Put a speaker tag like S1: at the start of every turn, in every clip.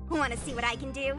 S1: Want to see what I can do?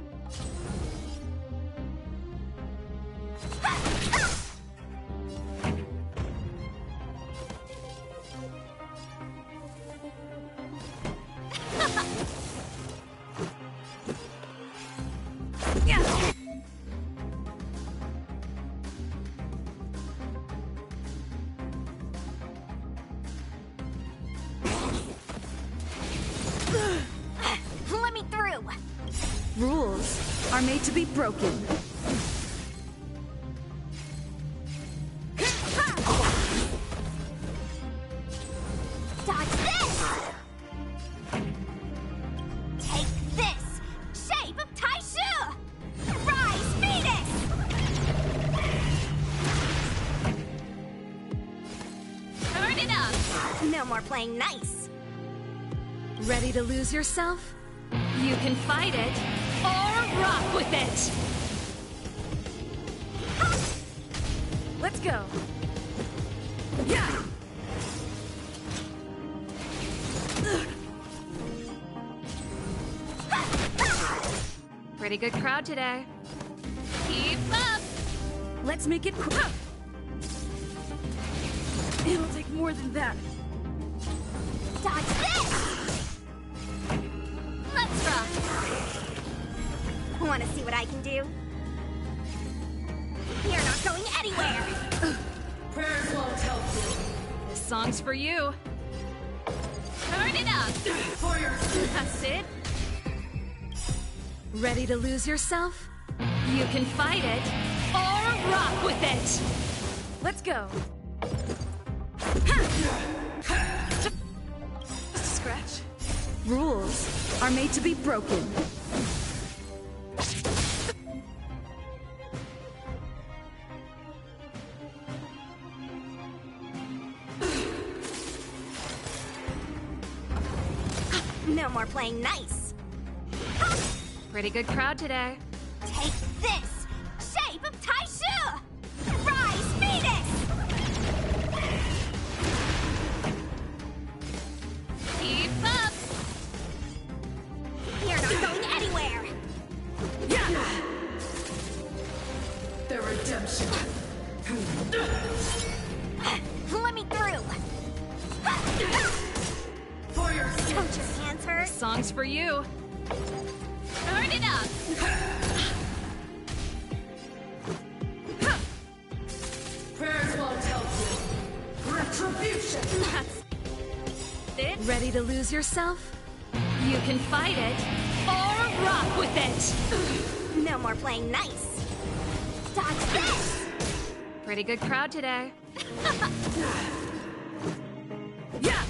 S1: are made to be broken.
S2: Dodge this! Take this! Shape of Taishu! Rise, Phoenix! Turn it up! No more playing nice.
S1: Ready to lose yourself?
S3: You can fight it or rock with it.
S1: Let's go. Yeah!
S3: Pretty good crowd today. Keep up.
S1: Let's make it quick. It'll take more than that.
S2: Dodge this! Let's rock! Wanna see what I can do? You're not going anywhere!
S4: Prayers won't help you.
S3: This song's for you.
S2: Turn it up!
S4: For your
S3: That's it.
S1: Ready to lose yourself?
S3: You can fight it or rock with it.
S1: Let's go. Scratch. Rules are made to be broken.
S2: No more playing nice.
S3: Pretty good crowd today.
S2: Take this! Shape of Taishu! Rise, Phoenix!
S3: Keep up.
S2: You're not going anywhere!
S4: the redemption.
S2: Let me through!
S4: For your
S2: Don't your hands hurt?
S3: Song's for you.
S2: Turn it up!
S4: prayers won't help you. Retribution.
S3: That's it.
S1: Ready to lose yourself?
S3: You can fight it or rock with it.
S2: No more playing nice. Dodge this!
S3: Pretty good crowd today.
S1: Yeah!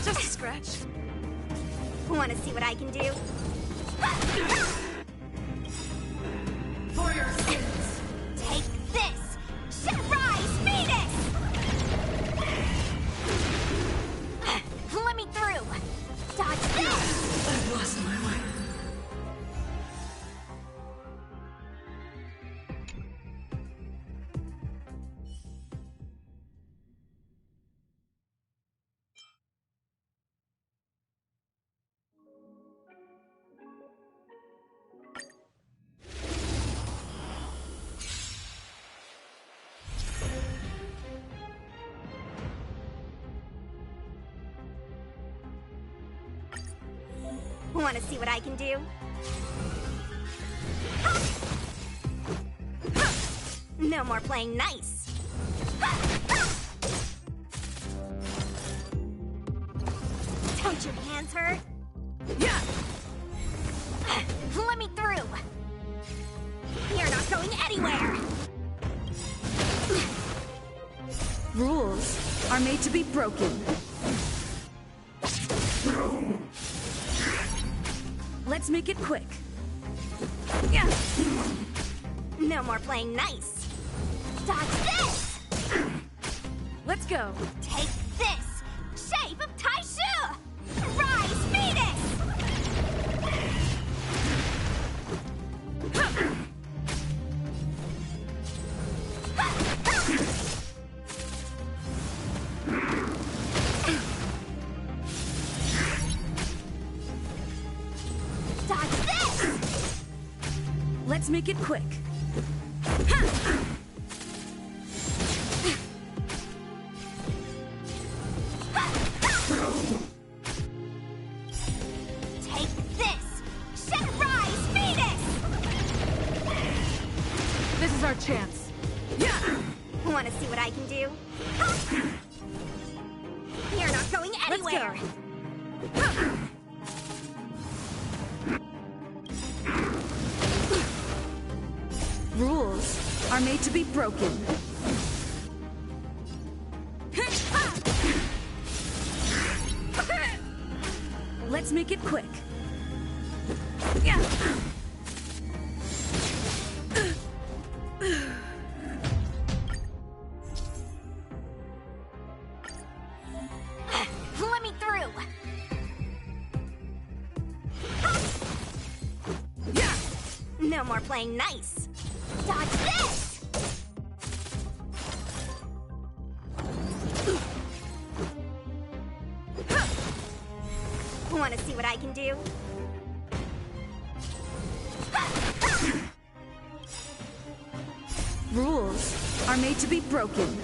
S1: Just a scratch.
S2: Wanna see what I can do?
S4: For your sins.
S2: Take this! Rise, Phoenix! Let me through! Dodge this!
S4: I've lost my way.
S2: Wanna see what I can do? No more playing nice. Don't your hands hurt?
S1: Yeah!
S2: Let me through! You're not going anywhere!
S1: Rules are made to be broken. Let's make it quick. Yeah!
S2: No more playing nice. Dodge this!
S1: Let's go.
S2: Take this! Shape of Taishu! Rise, Phoenix! Dodge this!
S1: Let's make it quick.
S2: Take this! Rise, Phoenix!
S1: This is our chance. Yeah!
S2: Wanna see what I can do? You're not going
S1: Let's
S2: anywhere!
S1: go. Rules are made to be broken. Let's make it quick.
S2: Let me through. No more playing nice. Dodge this! Want to see what I can do?
S1: Rules are made to be broken.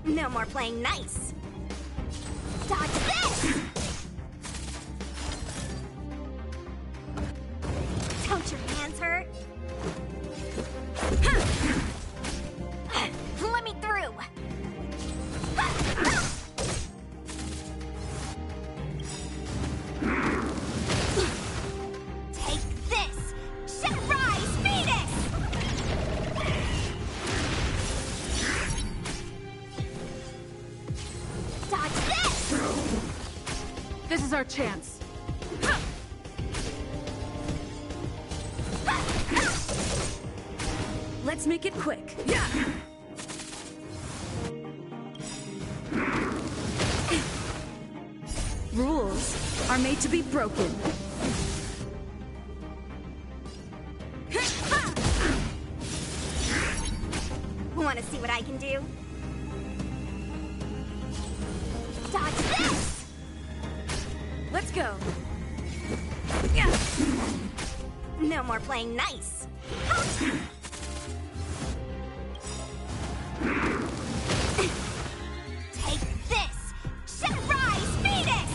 S2: No more playing nice. Dodge this! Don't your hands hurt? Let me through. Take this! Shall rise, Phoenix! Dodge this!
S3: This is our chance.
S1: Let's make it quick. Rules are made to be broken.
S2: Want to see what I can do? Dodge this!
S1: Let's go.
S2: No more playing nice. Take this! Shall rise, Phoenix!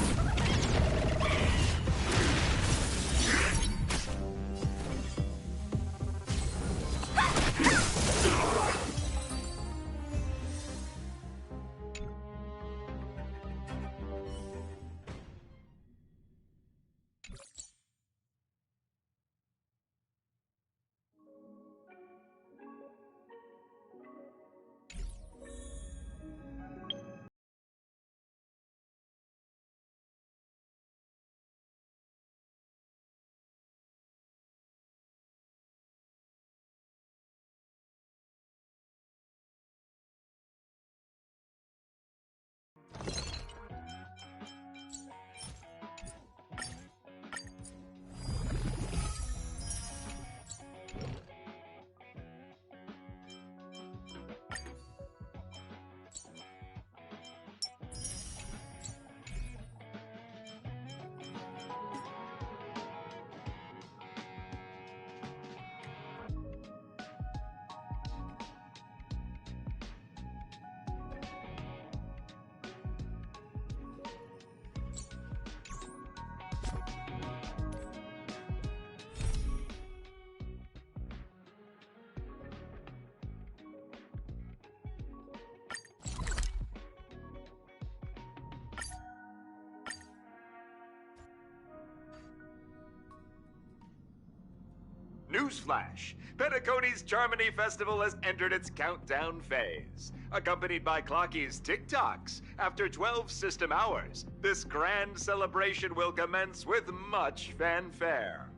S5: Newsflash! Penacony's Charmony Festival has entered its countdown phase. Accompanied by Clocky's TikToks, after 12 system hours, this grand celebration will commence with much fanfare.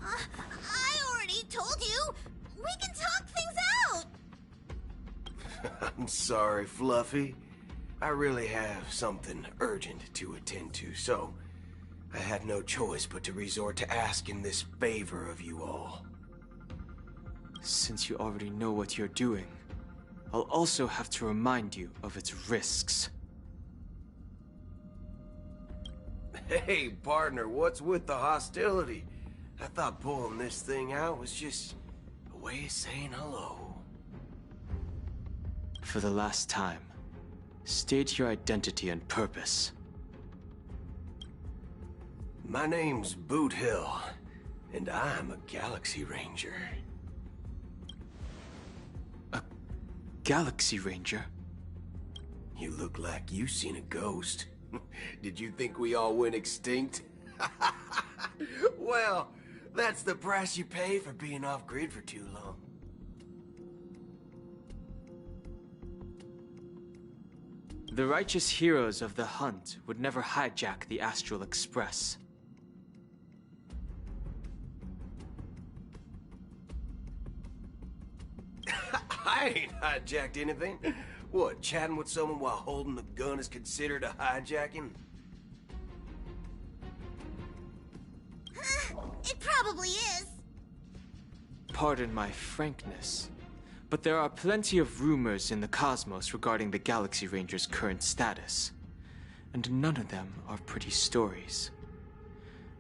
S2: I already told you! We can talk things out!
S6: I'm sorry, Fluffy. I really have something urgent to attend to, so I had no choice but to resort to asking this favor of you all.
S7: Since you already know what you're doing, I'll also have to remind you of its risks.
S6: Hey, partner, what's with the hostility? I thought pulling this thing out was just a way of saying hello.
S7: For the last time, state your identity and purpose.
S6: My name's Boot Hill, and I'm a Galaxy Ranger.
S7: A Galaxy Ranger?
S6: You look like you seen a ghost. Did you think we all went extinct? Well, that's the price you pay for being off-grid for too long.
S7: The righteous heroes of the hunt would never hijack the Astral Express.
S6: I ain't hijacked anything. What, chatting with someone while holding the gun is considered a hijacking?
S2: It probably is.
S7: Pardon my frankness, but there are plenty of rumors in the cosmos regarding the Galaxy Ranger's current status, and none of them are pretty stories.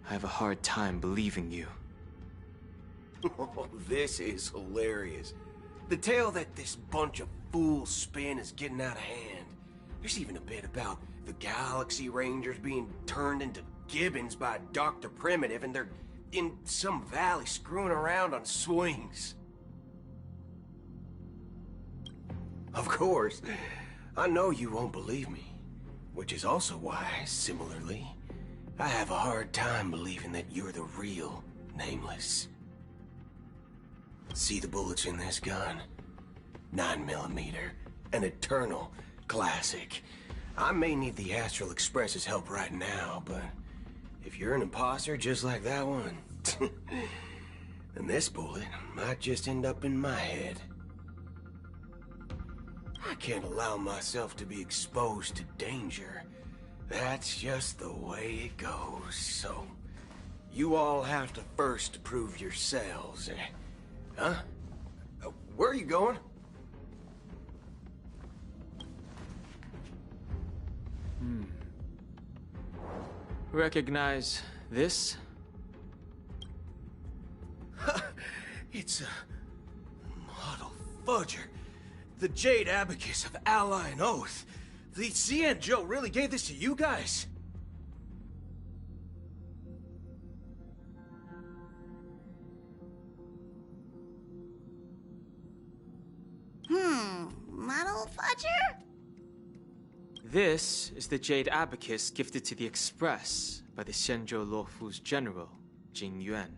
S7: I have a hard time believing you.
S6: Oh, this is hilarious. The tale that this bunch of fools spin is getting out of hand. There's even a bit about the Galaxy Rangers being turned into gibbons by Dr. Primitive, and they're in some valley screwing around on swings. Of course, I know you won't believe me, which is also why, similarly, I have a hard time believing that you're the real Nameless. See the bullets in this gun? 9mm, an eternal classic. I may need the Astral Express's help right now, but if you're an imposter just like that one, then this bullet might just end up in my head. I can't allow myself to be exposed to danger. That's just the way it goes, so you all have to first prove yourselves. Huh? Where are you going?
S7: Recognize this?
S6: It's a model fudger. The Jade Abacus of Ally and Oath. The CN Joe really gave this to you guys?
S2: Model fudger?
S7: This is the Jade Abacus gifted to the Express by the Xianzhou Luofu's general, Jing Yuan.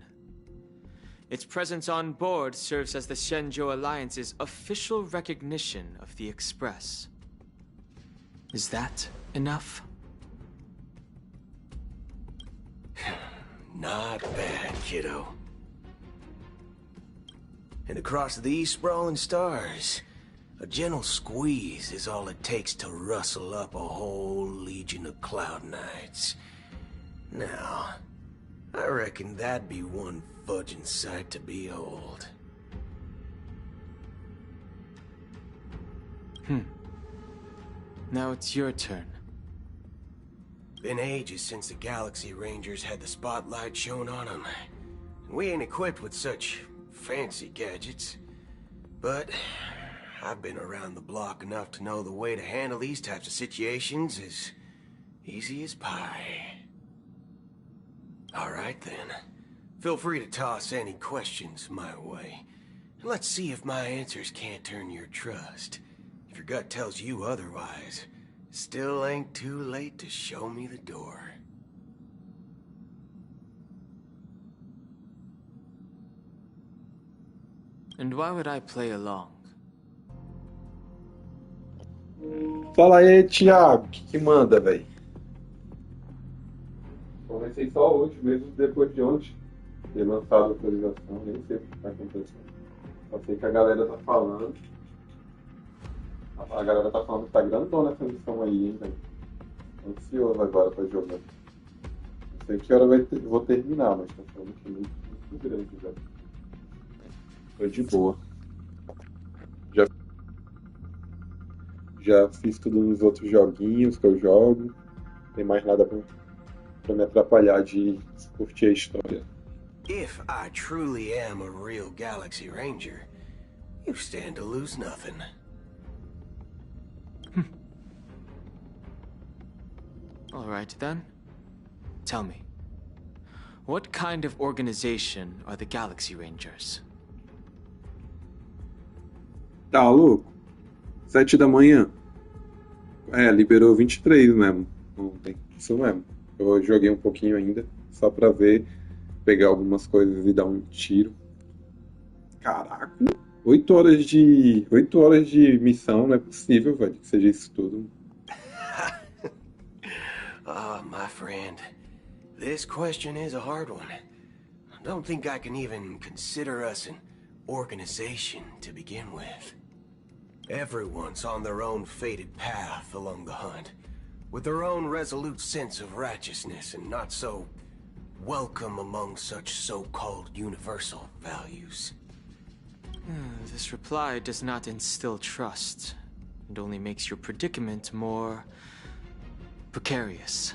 S7: Its presence on board serves as the Xianzhou Alliance's official recognition of the Express. Is that enough?
S6: Not bad, kiddo. And across these sprawling stars, a gentle squeeze is all it takes to rustle up a whole legion of Cloud Knights. Now, I reckon that'd be one fudging sight to behold.
S7: Now it's your turn.
S6: Been ages since the Galaxy Rangers had the spotlight shown on them. We ain't equipped with such fancy gadgets. But I've been around the block enough to know the way to handle these types of situations is easy as pie. All right then. Feel free to toss any questions my way. Let's see if my answers can't turn your trust. If your gut tells you otherwise, still ain't too late to show me the door.
S7: And why would I play along?
S8: Fala aí, Thiago, o que manda, velho? Comecei só hoje, mesmo depois de ontem ter lançado a atualização, nem sei o que tá acontecendo. Só sei que a galera tá falando. A galera tá falando que tá grandona essa missão aí, hein, velho. Tô ansioso agora pra jogar. Não sei que hora vou terminar, mas tá falando que é muito grande, velho. Tô de boa. Já fiz tudo nos outros joguinhos que eu jogo. Não tem mais nada pra me atrapalhar de curtir a história.
S6: If I truly am a real Galaxy Ranger, you stand to lose nothing.
S7: All right then. Tell me, What kind of organization are the Galaxy Rangers?
S8: Tá louco? 7 da manhã. É, liberou 23 mesmo. Ontem. Isso mesmo. Eu joguei um pouquinho ainda, só pra ver, pegar algumas coisas e dar um tiro. Caraca. 8 horas de missão, não é possível, velho, que seja isso tudo.
S6: Ah, my friend. This question is a hard one. I don't think I can even consider us an organization to begin with. Everyone's on their own fated path along the hunt, with their own resolute sense of righteousness and not so welcome among such so-called universal values.
S7: This reply does not instill trust. It only makes your predicament more precarious.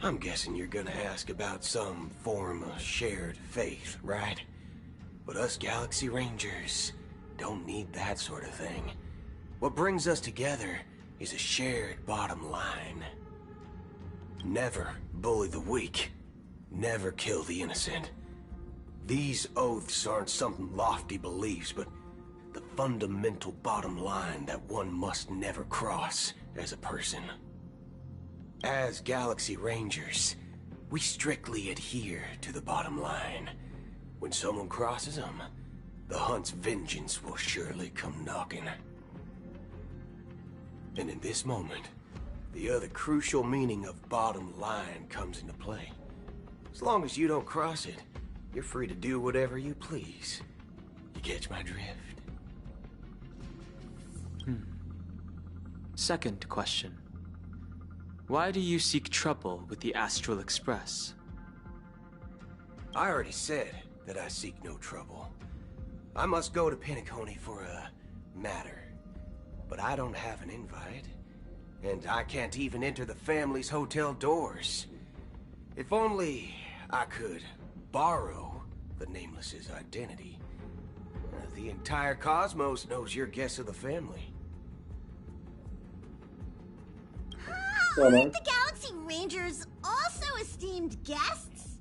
S6: I'm guessing you're gonna ask about some form of shared faith, right? But us Galaxy Rangers don't need that sort of thing. What brings us together is a shared bottom line. Never bully the weak. Never kill the innocent. These oaths aren't some lofty beliefs, but the fundamental bottom line that one must never cross as a person. As Galaxy Rangers, we strictly adhere to the bottom line. When someone crosses them, the hunt's vengeance will surely come knocking. And in this moment, the other crucial meaning of bottom line comes into play. As long as you don't cross it, you're free to do whatever you please. You catch my drift?
S7: Second question. Why do you seek trouble with the Astral Express?
S6: I already said that I seek no trouble. I must go to Penacony for a matter. But I don't have an invite. And I can't even enter the family's hotel doors. If only I could borrow the Nameless's identity. The entire cosmos knows your guess of the family.
S2: Aren't the Galaxy Rangers also esteemed guests?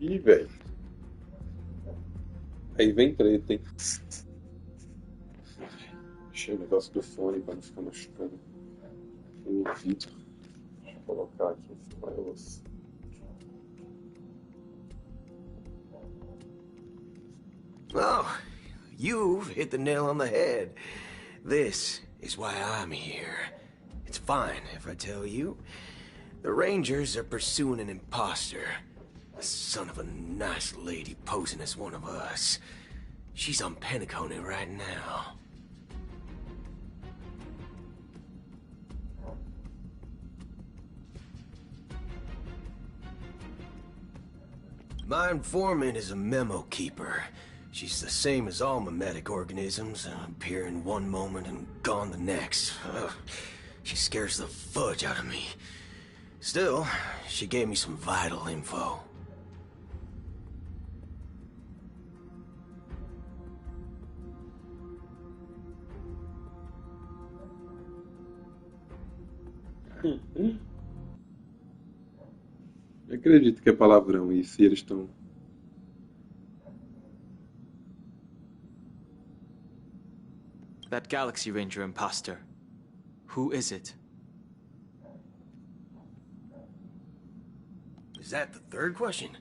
S8: Ih, velho. Aí vem treta, hein? Deixa o negócio do fone pra não ficar machucando o ouvido. Deixa eu colocar aqui esse mais.
S6: Oh, you've hit the nail on the head. This is why I'm here. It's fine if I tell you. The Rangers are pursuing an imposter. The son of a nice lady posing as one of us. She's on Penacony right now. My informant is a memo keeper. She's the same as all mimetic organisms, appearing one moment and gone the next. Ugh. She scares the fudge out of me. Still, she gave me some vital info.
S8: Eu acredito que é palavrão isso, e eles estão.
S7: That Galaxy Ranger imposter. Who is it?
S6: Is that the third question?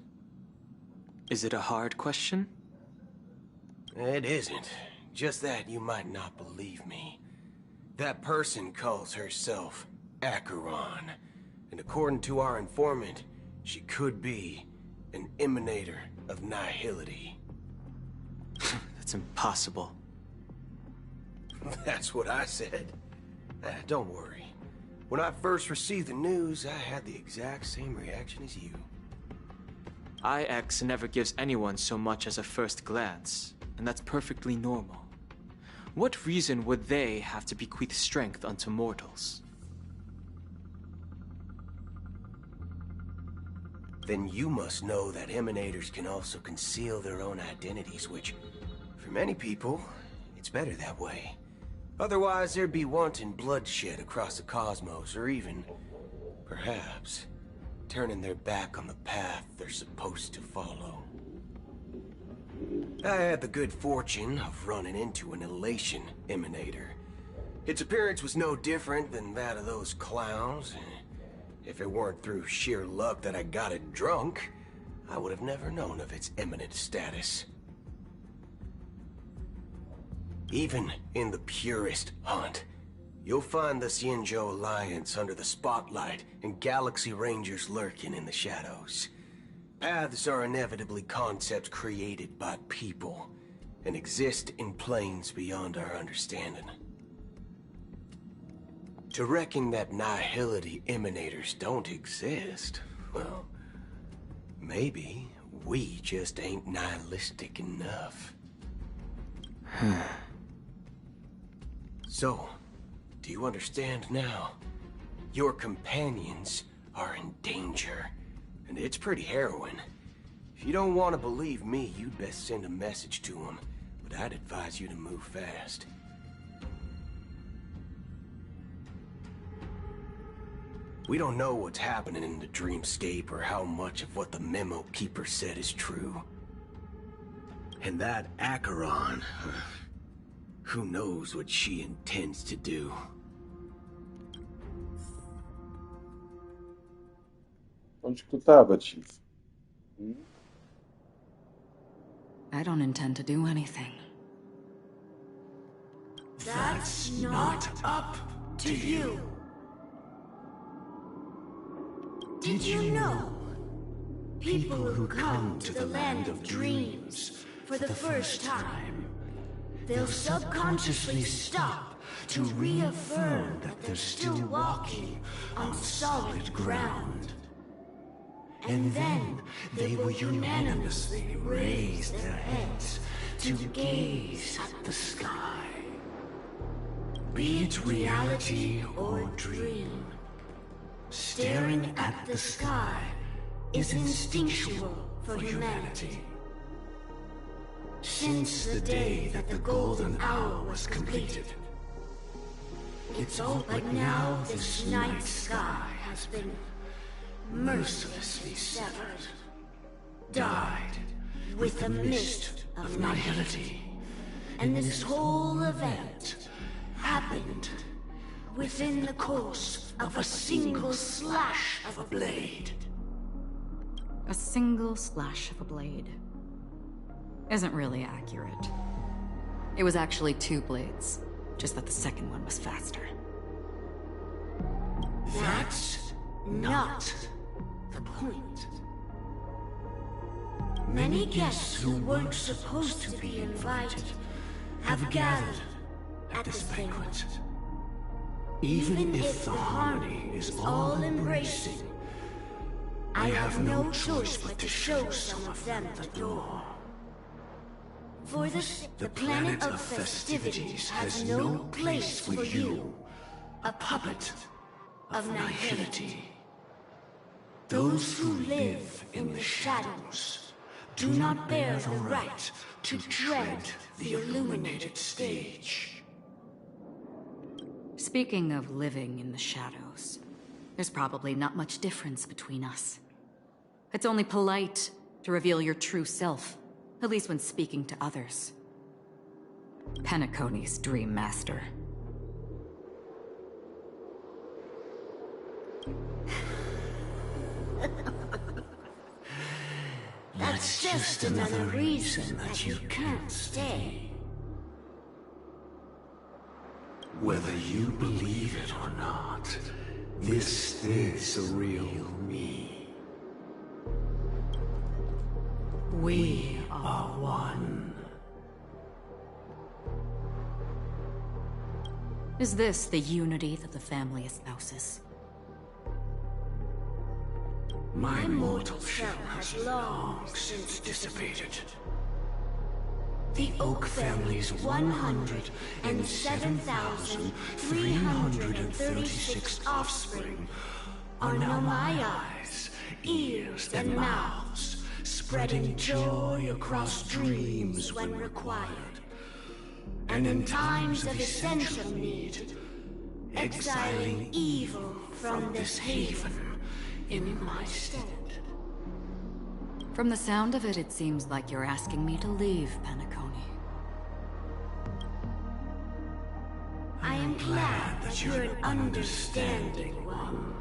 S7: Is it a hard question?
S6: It isn't. Just that you might not believe me. That person calls herself Acheron. And according to our informant, she could be an emanator of nihility.
S7: That's impossible.
S6: That's what I said. Don't worry. When I first received the news, I had the exact same reaction as you.
S7: IX never gives anyone so much as a first glance, and that's perfectly normal. What reason would they have to bequeath strength unto mortals?
S6: Then you must know that emanators can also conceal their own identities, which, for many people, it's better that way. Otherwise, there'd be wanton bloodshed across the cosmos, or even, perhaps, turning their back on the path they're supposed to follow. I had the good fortune of running into an elation emanator. Its appearance was no different than that of those clowns. If it weren't through sheer luck that I got it drunk, I would have never known of its imminent status. Even in the purest hunt, you'll find the Xianzhou Alliance under the spotlight and Galaxy Rangers lurking in the shadows. Paths are inevitably concepts created by people and exist in planes beyond our understanding. To reckon that nihility emanators don't exist, well, maybe we just ain't nihilistic enough. So, do you understand now? Your companions are in danger, and it's pretty harrowing. If you don't want to believe me, you'd best send a message to them, but I'd advise you to move fast. We don't know what's happening in the dreamscape or how much of what the memo keeper said is true. And that Acheron, who knows what she intends to do.
S8: Onde que tu tava, Chief?
S1: I don't intend to do anything.
S4: That's not up to you. Did you know? People who come to the land of dreams for the first time, they'll subconsciously stop to reaffirm that they're still walking on solid ground. And then they will unanimously raise their heads to gaze at the sky. Be it reality or dream, staring at the sky is instinctual for humanity. Since the day that the golden hour was completed, it's all but now this night sky has been mercilessly severed, dyed with the mist of nihility. And this whole event happened within the course of a single slash of a blade.
S1: A single slash of a blade isn't really accurate. It was actually 2 blades, just that the second one was faster.
S4: That's not the point. Many guests who weren't supposed to be invited have gathered at this banquet. Even if the harmony is all-embracing, I have no choice but to show some of them the door. For the planet of festivities has no place for you, a puppet of nihility. Those who live in the shadows do not bear the right to tread the illuminated stage.
S1: Speaking of living in the shadows, there's probably not much difference between us. It's only polite to reveal your true self, at least when speaking to others. Penacony's Dream Master.
S4: That's just another reason that you can't stay. Whether you believe it or not, this is the real me. We are one.
S1: Is this the unity that the family espouses?
S4: My mortal shell has long since dissipated. The Oak family's 107,336 offspring are now my eyes, ears, and mouths, spreading joy across dreams when required, and in times of essential need, exiling evil from this haven in my stead.
S1: From the sound of it, it seems like you're asking me to leave, Penacony.
S4: I am glad that you're an understanding one.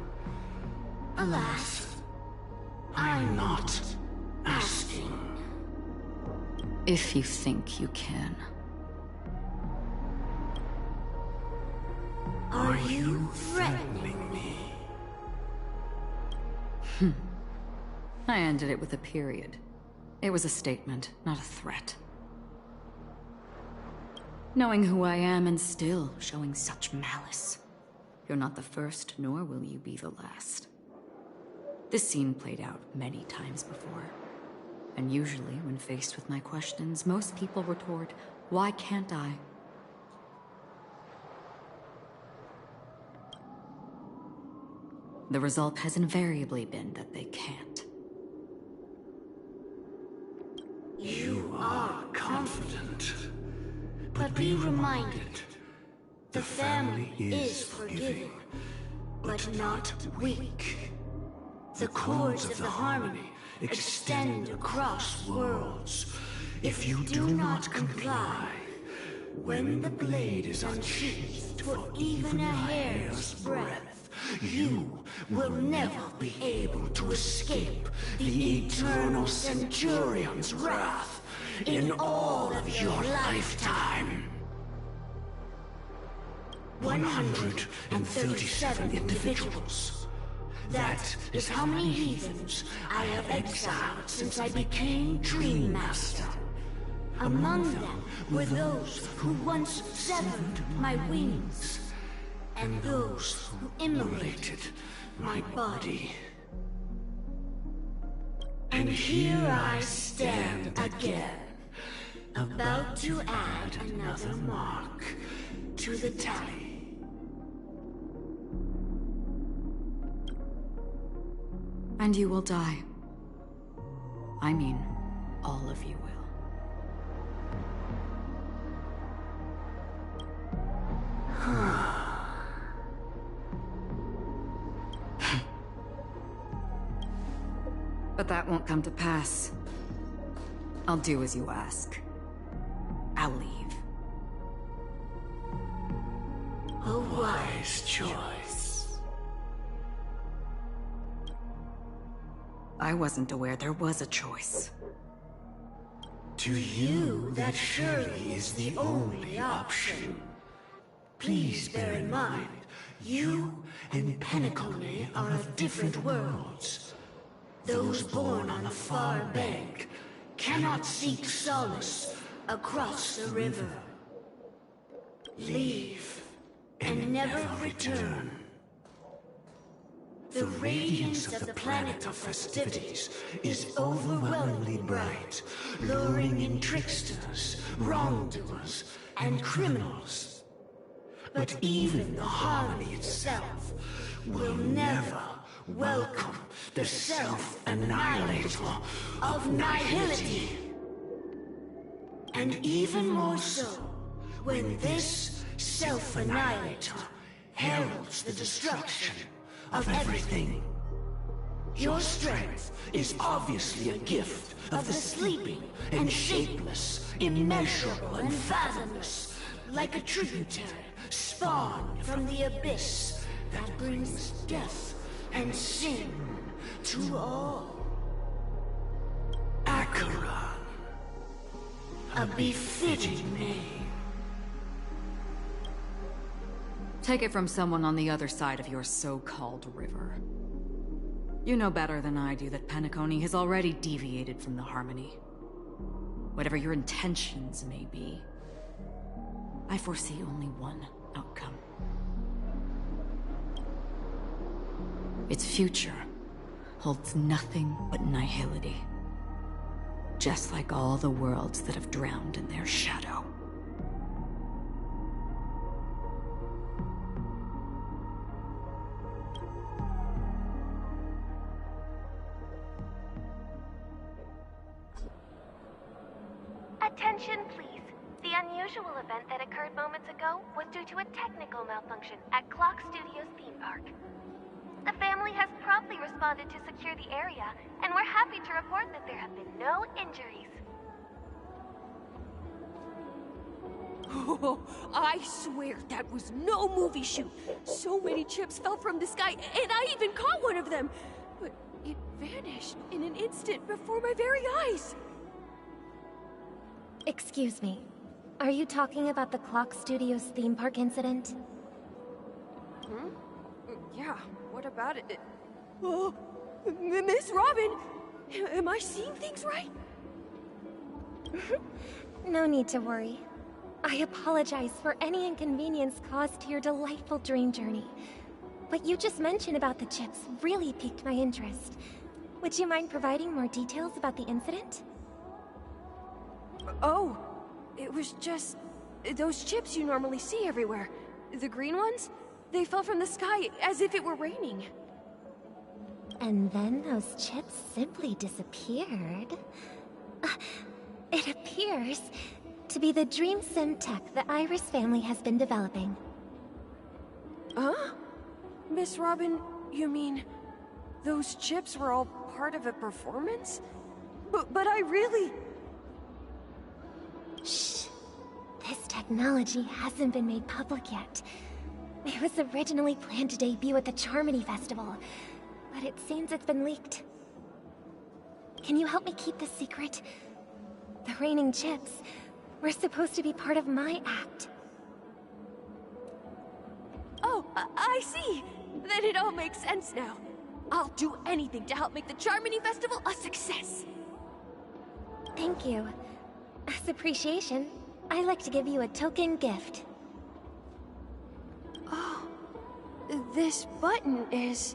S4: Alas, I'm not asking.
S1: If you think you can.
S4: Are you threatening me?
S1: I ended it with a period. It was a statement, not a threat. Knowing who I am and still showing such malice. You're not the first, nor will you be the last. This scene played out many times before. And usually, when faced with my questions, most people retort, "Why can't I?" The result has invariably been that they can't.
S4: You are confident. But be reminded, the family is forgiving, but not weak. The cords of the harmony extend across worlds. If you do not comply, when the blade is unsheathed for even a hair's breadth, you will never be able to escape the eternal Centurion's wrath in all of your lifetime. 137 individuals. That is how many heathens I have exiled since I became Dream Master. Among them were those who once severed my wings, and those who immolated my body. And here I stand again, about to add another mark to the tally.
S1: And you will die. I mean, all of you will. But that won't come to pass. I'll do as you ask. I'll leave.
S4: A wise choice.
S1: I wasn't aware there was a choice.
S4: To you, that surely is the only option. Please bear in mind, you and Penacony are of different worlds. Those born on the far bank cannot seek solace across the river. Leave and never return. The radiance of the planet of festivities is overwhelmingly bright, luring in tricksters, wrongdoers, and criminals. But even the harmony itself will never welcome the self-annihilator of nihility. And even more so, when this self-annihilator heralds the destruction of everything. Your strength is obviously a gift of the sleeping and shapeless, immeasurable and fathomless, like a tributary spawned from the abyss that brings death and sin to all. Acheron, a befitting name.
S1: Take it from someone on the other side of your so-called river. You know better than I do that Penacony has already deviated from the harmony. Whatever your intentions may be, I foresee only one outcome. Its future holds nothing but nihility. Just like all the worlds that have drowned in their shadow.
S2: Attention, please. The unusual event that occurred moments ago was due to a technical malfunction at Clock Studios theme park. The family has promptly responded to secure the area, and we're happy to report that there have been no injuries.
S9: Oh, I swear that was no movie shoot. So many chips fell from the sky, and I even caught one of them. But it vanished in an instant before my very eyes.
S2: Excuse me. Are you talking about the Clock Studios theme park incident?
S9: Hmm? Yeah, what about it? Oh, Miss Robin! Am I seeing things right?
S2: No need to worry. I apologize for any inconvenience caused to your delightful dream journey. What you just mentioned about the chips really piqued my interest. Would you mind providing more details about the incident?
S9: Oh, it was just... those chips you normally see everywhere. The green ones? They fell from the sky as if it were raining.
S2: And then those chips simply disappeared. It appears to be the Dream Sim tech the Iris family has been developing.
S9: Huh? Miss Robin, you mean... those chips were all part of a performance? But I really...
S2: Shh. This technology hasn't been made public yet. It was originally planned to debut at the Charmony Festival, but it seems it's been leaked. Can you help me keep this secret? The raining chips were supposed to be part of my act.
S9: Oh, I see! Then it all makes sense now. I'll do anything to help make the Charmony Festival a success!
S2: Thank you. As appreciation, I'd like to give you a token gift.
S9: Oh, this button is...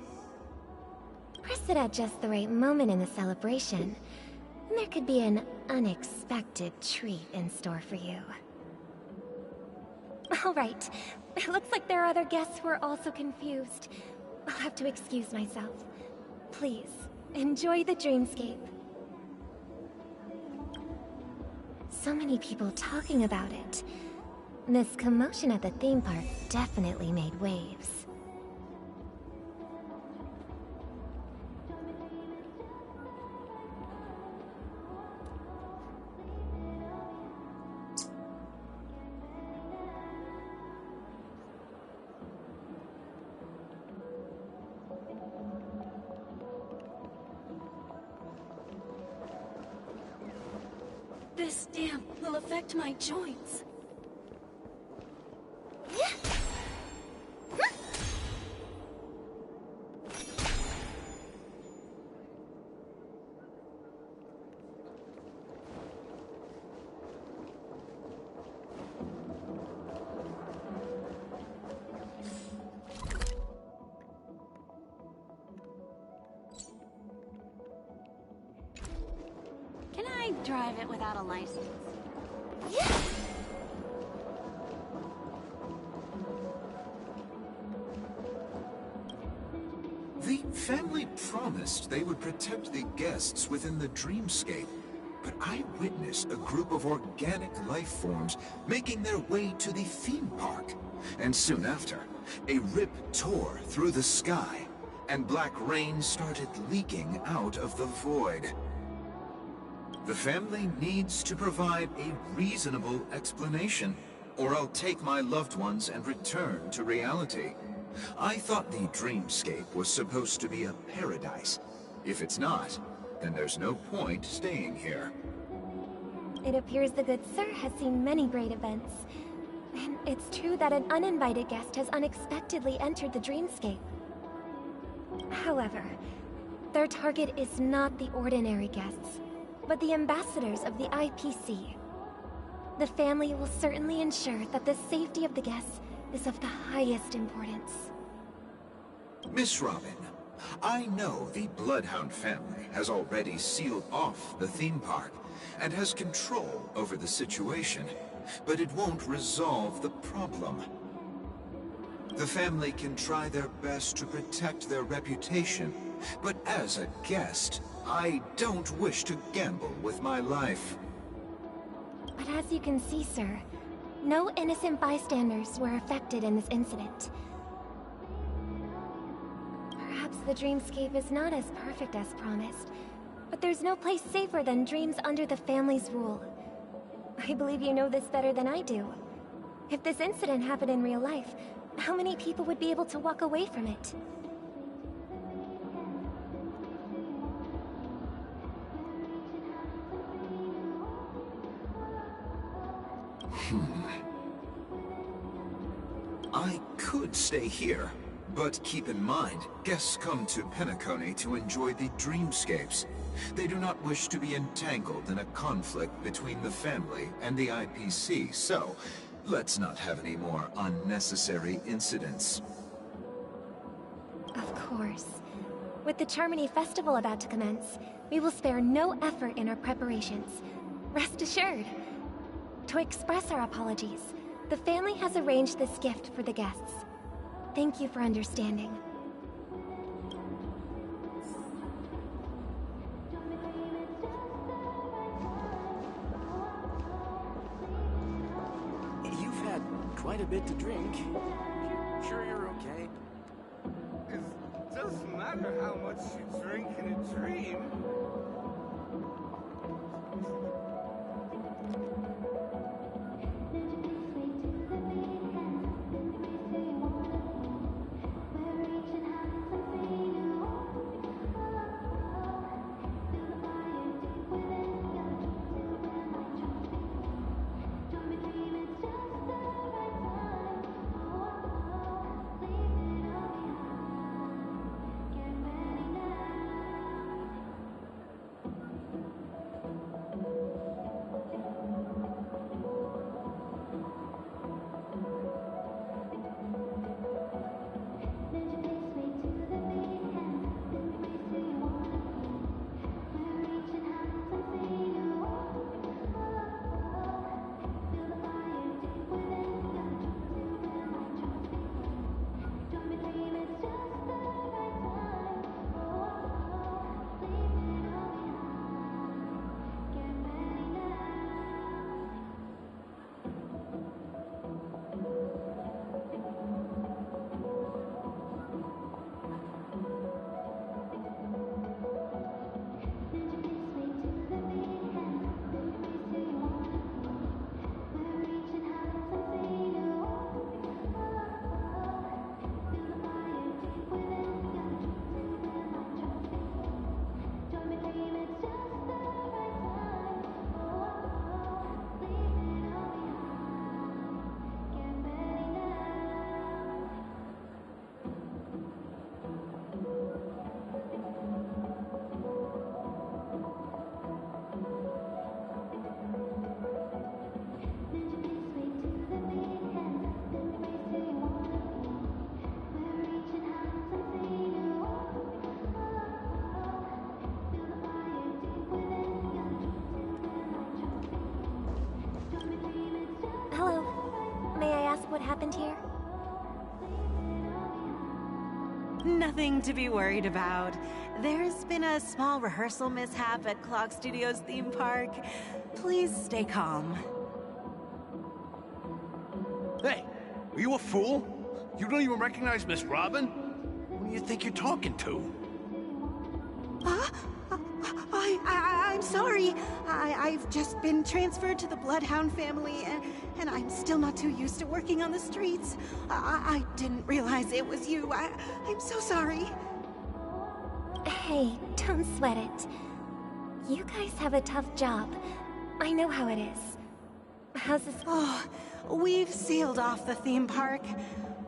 S2: Press it at just the right moment in the celebration, and there could be an unexpected treat in store for you. All right. It looks like there are other guests who are also confused. I'll have to excuse myself. Please, enjoy the dreamscape. So many people talking about it. This commotion at the theme park definitely made waves.
S3: This damp will affect my joints. Can I drive it without a license?
S10: The family promised they would protect the guests within the dreamscape, but I witnessed a group of organic life forms making their way to the theme park. And soon after, a rip tore through the sky, and black rain started leaking out of the void. The family needs to provide a reasonable explanation, or I'll take my loved ones and return to reality. I thought the dreamscape was supposed to be a paradise. If it's not, then there's no point staying here.
S2: It appears the good sir has seen many great events. And it's true that an uninvited guest has unexpectedly entered the dreamscape. However, their target is not the ordinary guests, but the ambassadors of the IPC. The family will certainly ensure that the safety of the guests is of the highest importance.
S10: Miss Robin, I know the Bloodhound family has already sealed off the theme park and has control over the situation, but it won't resolve the problem. The family can try their best to protect their reputation, but as a guest, I don't wish to gamble with my life.
S2: But as you can see, sir, no innocent bystanders were affected in this incident. Perhaps the dreamscape is not as perfect as promised, but there's no place safer than dreams under the family's rule. I believe you know this better than I do. If this incident happened in real life, how many people would be able to walk away from it?
S10: I could stay here, but keep in mind, guests come to Penacony to enjoy the dreamscapes. They do not wish to be entangled in a conflict between the family and the IPC, so let's not have any more unnecessary incidents.
S2: Of course. With the Charmony Festival about to commence, we will spare no effort in our preparations. Rest assured. To express our apologies, the family has arranged this gift for the guests. Thank you for understanding.
S11: You've had quite a bit to drink. Sure you're okay?
S12: It doesn't matter how much you drink in a dream.
S2: What happened here?
S13: Nothing to be worried about. There's been a small rehearsal mishap at Clock Studios theme park. Please stay calm.
S14: Hey, are you a fool? You don't even recognize Miss Robin? Who do you think you're talking to?
S13: I'm sorry. I've just been transferred to the Bloodhound family, and I'm still not too used to working on the streets. I didn't realize it was you. I'm so sorry.
S2: Hey, don't sweat it. You guys have a tough job. I know how it is. How's this?
S13: Oh, we've sealed off the theme park.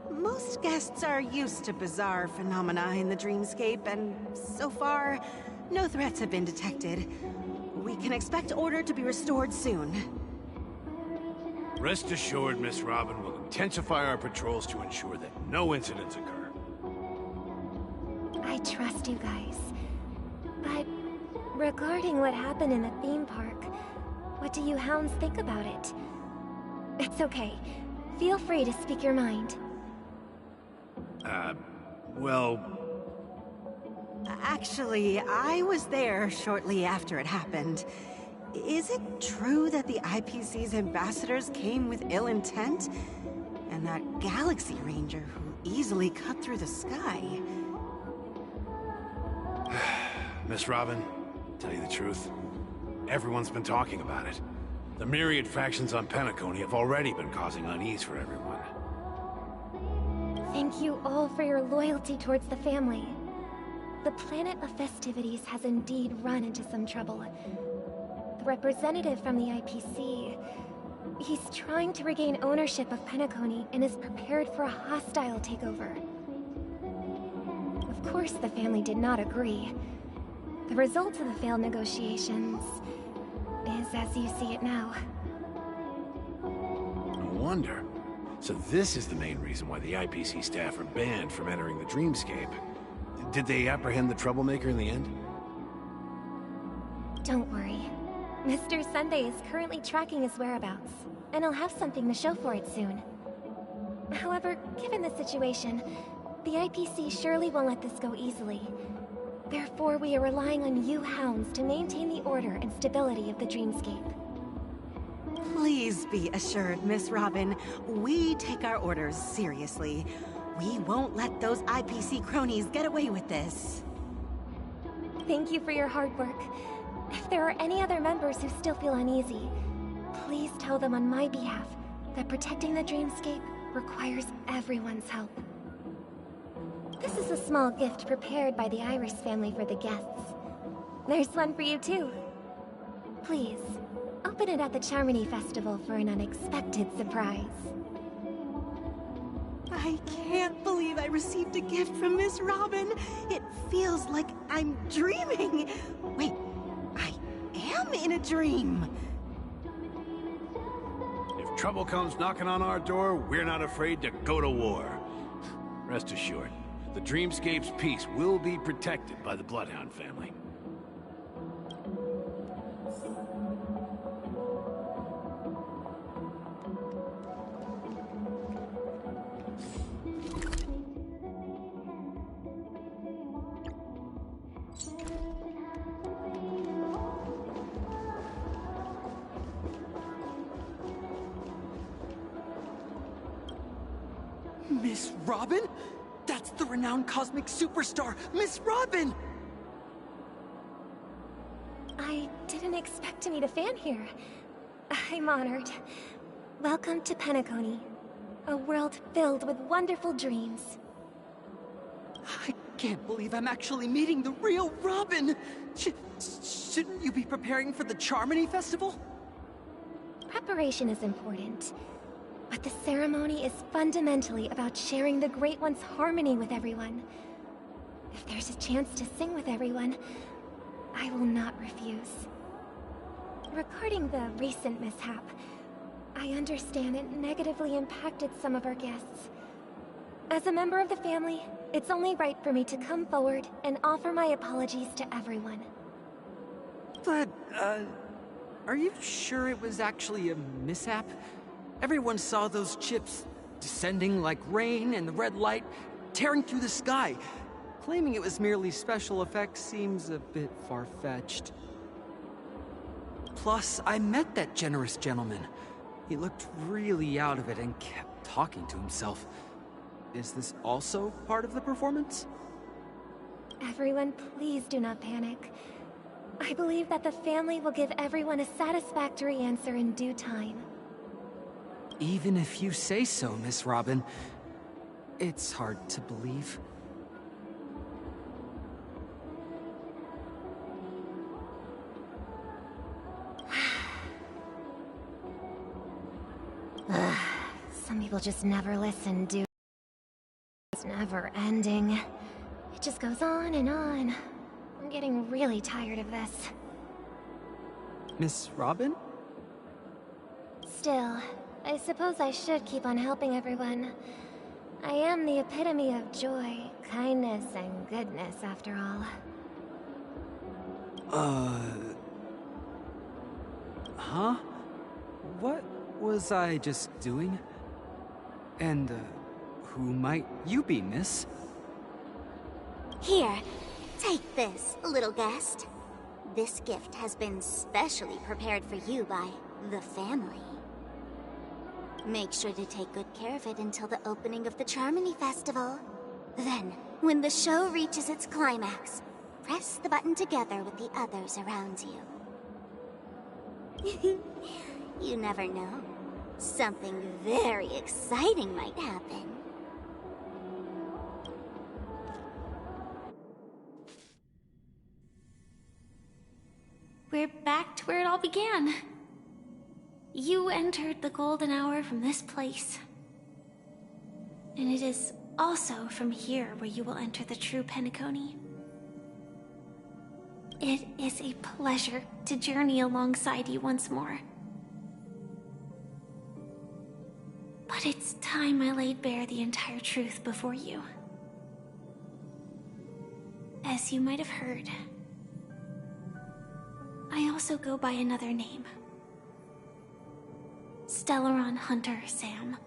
S13: Most guests are used to bizarre phenomena in the dreamscape, and so far, no threats have been detected. We can expect order to be restored soon.
S14: Rest assured, Miss Robin will intensify our patrols to ensure that no incidents occur.
S2: I trust you guys. But regarding what happened in the theme park, what do you hounds think about it? It's okay. Feel free to speak your mind.
S14: Well...
S13: Actually, I was there shortly after it happened. Is it true that the IPC's ambassadors came with ill intent? And that Galaxy Ranger who easily cut through the sky?
S14: Miss Robin, tell you the truth, everyone's been talking about it. The myriad factions on Penacony have already been causing unease for everyone.
S2: Thank you all for your loyalty towards the family. The planet of festivities has indeed run into some trouble. The representative from the IPC, he's trying to regain ownership of Penacony and is prepared for a hostile takeover. Of course, the family did not agree. The result of the failed negotiations is as you see it now.
S14: No wonder. So this is the main reason why the IPC staff are banned from entering the Dreamscape. Did they apprehend the troublemaker in the end?
S2: Don't worry. Mr. Sunday is currently tracking his whereabouts, and I'll have something to show for it soon. However, given the situation, the IPC surely won't let this go easily. Therefore, we are relying on you hounds to maintain the order and stability of the Dreamscape.
S13: Please be assured, Miss Robin, we take our orders seriously. We won't let those IPC cronies get away with this.
S2: Thank you for your hard work. If there are any other members who still feel uneasy, please tell them on my behalf that protecting the Dreamscape requires everyone's help. This is a small gift prepared by the Iris family for the guests. There's one for you too. Please, open it at the Charmony Festival for an unexpected surprise.
S13: I can't believe I received a gift from Miss Robin. It feels like I'm dreaming. Wait, I am in a dream.
S14: If trouble comes knocking on our door, we're not afraid to go to war. Rest assured, the Dreamscape's peace will be protected by the Bloodhound family.
S11: Miss Robin? That's the renowned cosmic superstar, Miss Robin!
S2: I didn't expect to meet a fan here. I'm honored. Welcome to Penacony, a world filled with wonderful dreams.
S11: I can't believe I'm actually meeting the real Robin! Shouldn't you be preparing for the Charmony Festival?
S2: Preparation is important, but the ceremony is fundamentally about sharing the Great One's harmony with everyone. If there's a chance to sing with everyone, I will not refuse. Regarding the recent mishap, I understand it negatively impacted some of our guests. As a member of the family, it's only right for me to come forward and offer my apologies to everyone.
S11: But, are you sure it was actually a mishap? Everyone saw those chips descending like rain and the red light tearing through the sky. Claiming it was merely special effects seems a bit far-fetched. Plus, I met that generous gentleman. He looked really out of it and kept talking to himself. Is this also part of the performance?
S2: Everyone, please do not panic. I believe that the family will give everyone a satisfactory answer in due time.
S11: Even if you say so, Miss Robin, it's hard to believe.
S2: Some people just never listen, do. It's never ending. It just goes on and on. I'm getting really tired of this.
S11: Miss Robin?
S2: Still, I suppose I should keep on helping everyone. I am the epitome of joy, kindness, and goodness, after all.
S11: Huh? What was I just doing? And, who might you be, miss?
S15: Here, take this, little guest. This gift has been specially prepared for you by the family. Make sure to take good care of it until the opening of the Charmony Festival. Then, when the show reaches its climax, press the button together with the others around you. You never know. Something very exciting might happen.
S3: We're back to where it all began. You entered the golden hour from this place. And it is also from here where you will enter the true Penacony. It is a pleasure to journey alongside you once more. But it's time I laid bare the entire truth before you. As you might have heard, I also go by another name. Stellaron Hunter Sam.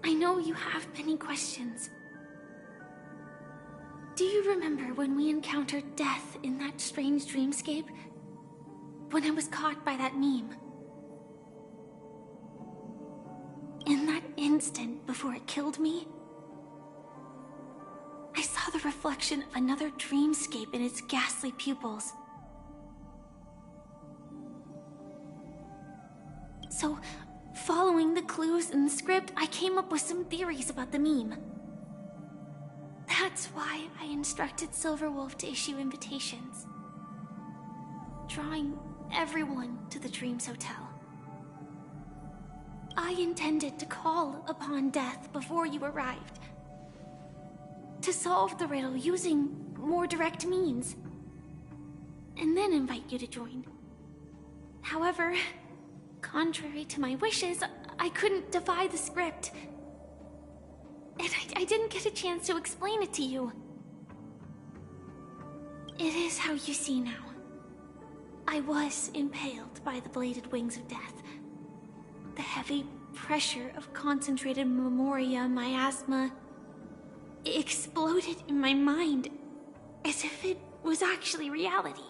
S3: I know you have many questions. Do you remember when we encountered death in that strange dreamscape? When I was caught by that meme? In that instant before it killed me, I saw the reflection of another dreamscape in its ghastly pupils. So, following the clues in the script, I came up with some theories about the meme. That's why I instructed Silverwolf to issue invitations, drawing everyone to the Dreams Hotel. I intended to call upon death before you arrived, to solve the riddle using more direct means, and then invite you to join. However, contrary to my wishes, I couldn't defy the script. And I didn't get a chance to explain it to you. It is how you see now. I was impaled by the bladed wings of death. The heavy pressure of concentrated memoria, miasma, exploded in my mind as if it was actually reality.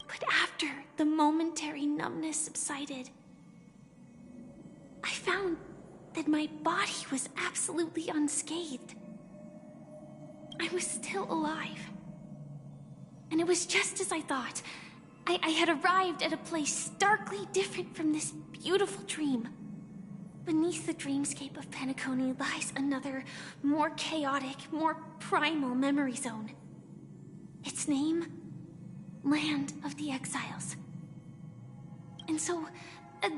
S3: But after the momentary numbness subsided, I found that my body was absolutely unscathed. I was still alive. And it was just as I thought. I had arrived at a place starkly different from this beautiful dream. Beneath the dreamscape of Penacony lies another, more chaotic, more primal memory zone. Its name? Land of the Exiles. And so,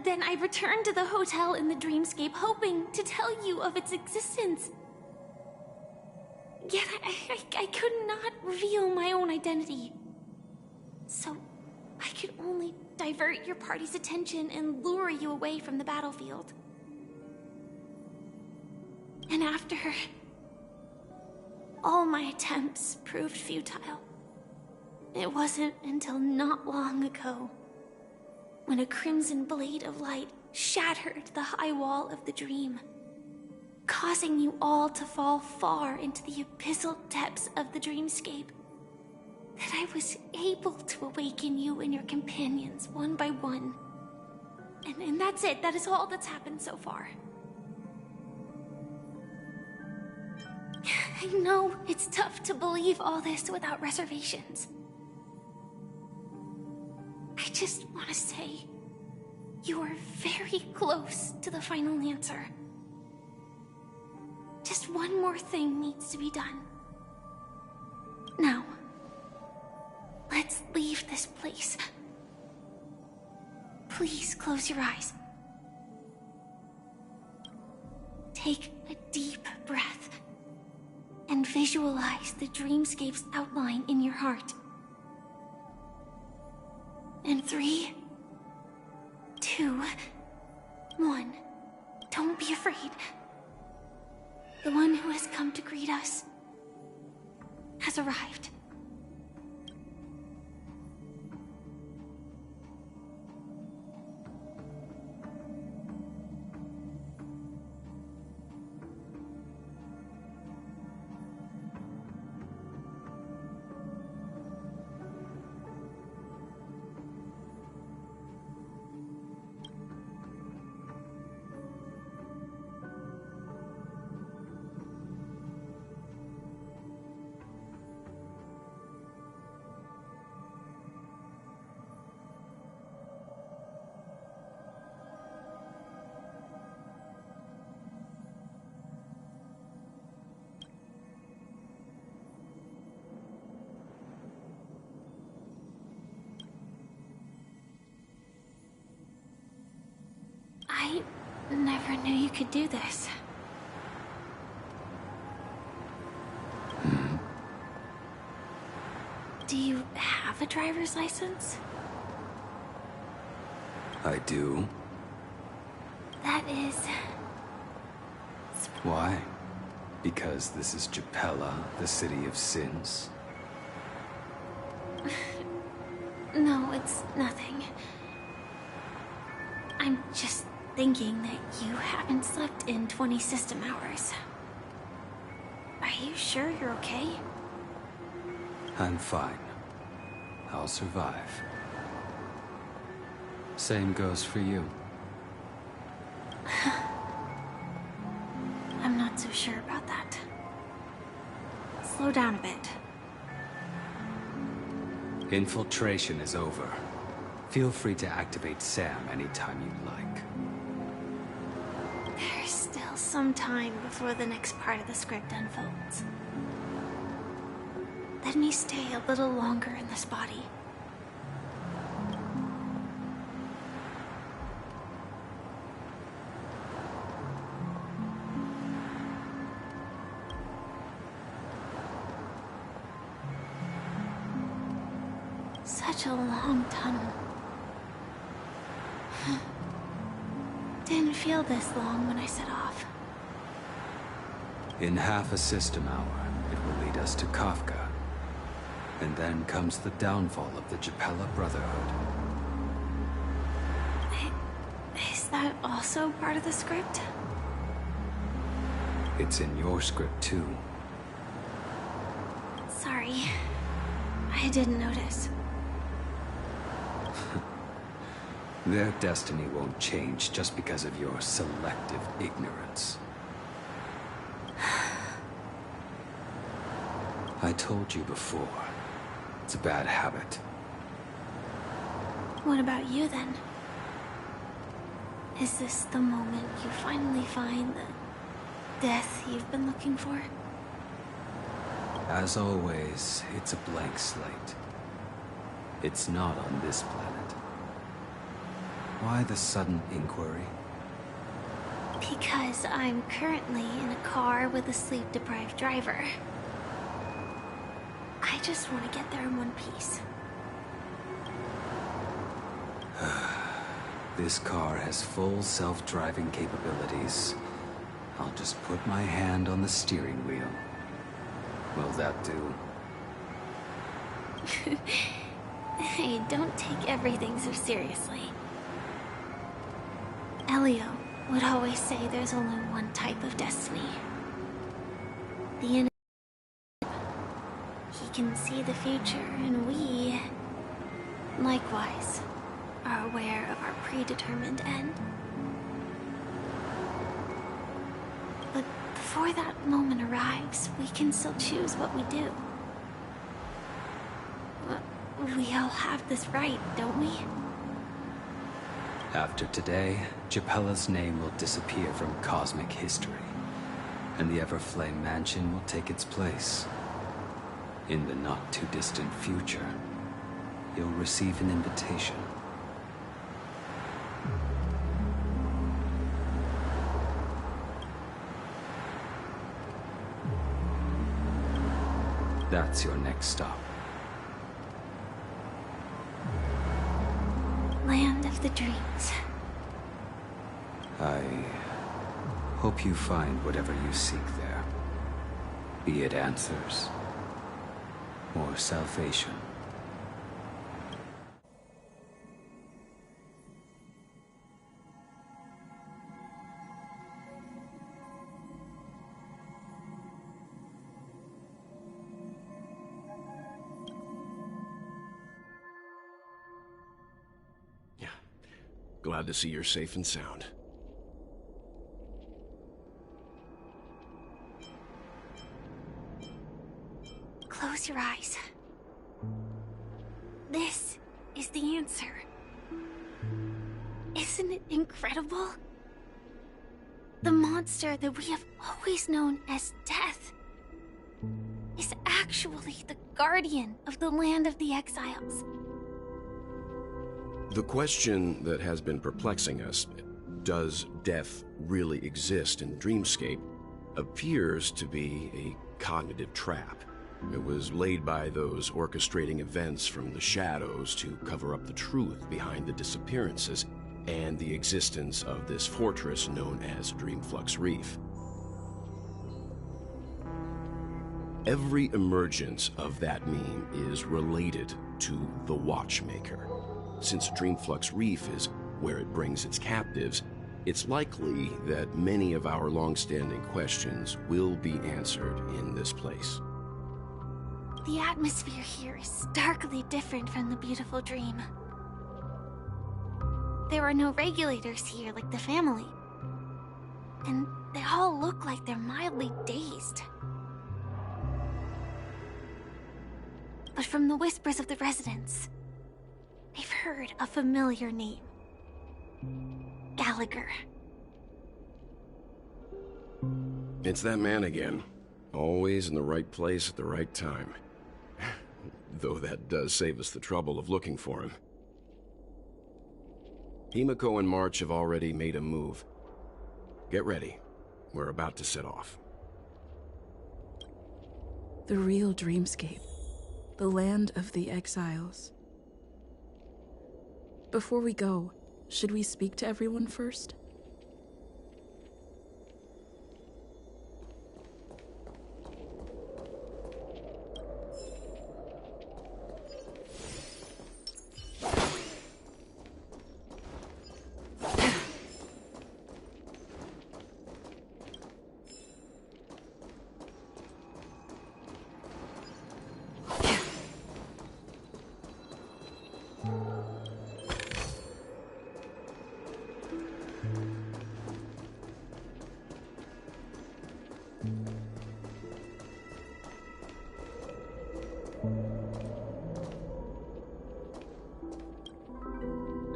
S3: then I returned to the hotel in the dreamscape, hoping to tell you of its existence. Yet I could not reveal my own identity. So, I could only divert your party's attention and lure you away from the battlefield. And after all my attempts proved futile, it wasn't until not long ago when a crimson blade of light shattered the high wall of the dream, causing you all to fall far into the abyssal depths of the dreamscape, that I was able to awaken you and your companions one by one. And that's it. That is all that's happened so far. I know it's tough to believe all this without reservations. I just want to say, you are very close to the final answer. Just one more thing needs to be done. Now, let's leave this place. Please close your eyes. Take a deep breath and visualize the dreamscape's outline in your heart. And 3, 2, 1. Don't be afraid. The one who has come to greet us has arrived. never knew you could do this. Do you have a driver's license?
S16: I do.
S3: That is...
S16: Why? Because this is Japella, the city of sins?
S3: No, it's nothing. I'm just thinking that you haven't slept in 20 system hours. Are you sure you're okay?
S16: I'm fine. I'll survive. Same goes for you.
S3: I'm not so sure about that. Slow down a bit.
S16: Infiltration is over. Feel free to activate Sam anytime you like.
S3: There's still some time before the next part of the script unfolds. Let me stay a little longer in this body. Such a long tunnel. Didn't feel this long when I set off.
S16: In half a system hour, it will lead us to Kafka. And then comes the downfall of the Japella Brotherhood.
S3: Is that also part of the script?
S16: It's in your script too.
S3: Sorry. I didn't notice.
S16: Their destiny won't change just because of your selective ignorance. I told you before, it's a bad habit.
S3: What about you then? Is this the moment you finally find the death you've been looking for?
S16: As always, it's a blank slate. It's not on this planet. Why the sudden inquiry?
S3: Because I'm currently in a car with a sleep-deprived driver. I just want to get there in one piece.
S16: This car has full self-driving capabilities. I'll just put my hand on the steering wheel. Will that do?
S3: Hey, don't take everything so seriously. Elio would always say there's only one type of destiny. The innocent. He can see the future, and we, likewise, are aware of our predetermined end. But before that moment arrives, we can still choose what we do. We all have this right, don't we?
S16: After today, Japella's name will disappear from cosmic history, and the Everflame Mansion will take its place. In the not-too-distant future, you'll receive an invitation. That's your next stop.
S3: Land of the dreams.
S16: I hope you find whatever you seek there. Be it answers or salvation.
S17: Glad to see you're safe and sound.
S3: Close your eyes. This is the answer. Isn't it incredible? The monster that we have always known as Death is actually the guardian of the land of the exiles.
S17: The question that has been perplexing us, does death really exist in Dreamscape, appears to be a cognitive trap. It was laid by those orchestrating events from the shadows to cover up the truth behind the disappearances and the existence of this fortress known as Dreamflux Reef. Every emergence of that meme is related to the Watchmaker. Since Dreamflux Reef is where it brings its captives, it's likely that many of our long-standing questions will be answered in this place.
S3: The atmosphere here is starkly different from the beautiful dream. There are no regulators here like the family. And they all look like they're mildly dazed. But from the whispers of the residents, they've heard a familiar name. Gallagher.
S17: It's that man again. Always in the right place at the right time. Though that does save us the trouble of looking for him. Himiko and March have already made a move. Get ready. We're about to set off.
S18: The real Dreamscape. The land of the exiles. Before we go, should we speak to everyone first?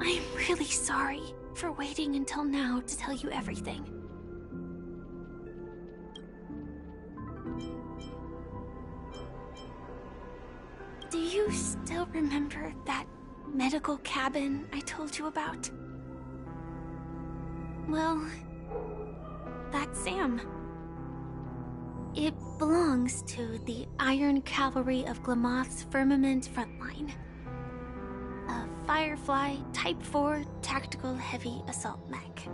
S3: I'm really sorry for waiting until now to tell you everything. Do you still remember that medical cabin I told you about? Well, that's Sam. It belongs to the Iron Cavalry of Glamoth's Firmament Frontline. A Firefly Type 4 Tactical Heavy Assault Mech.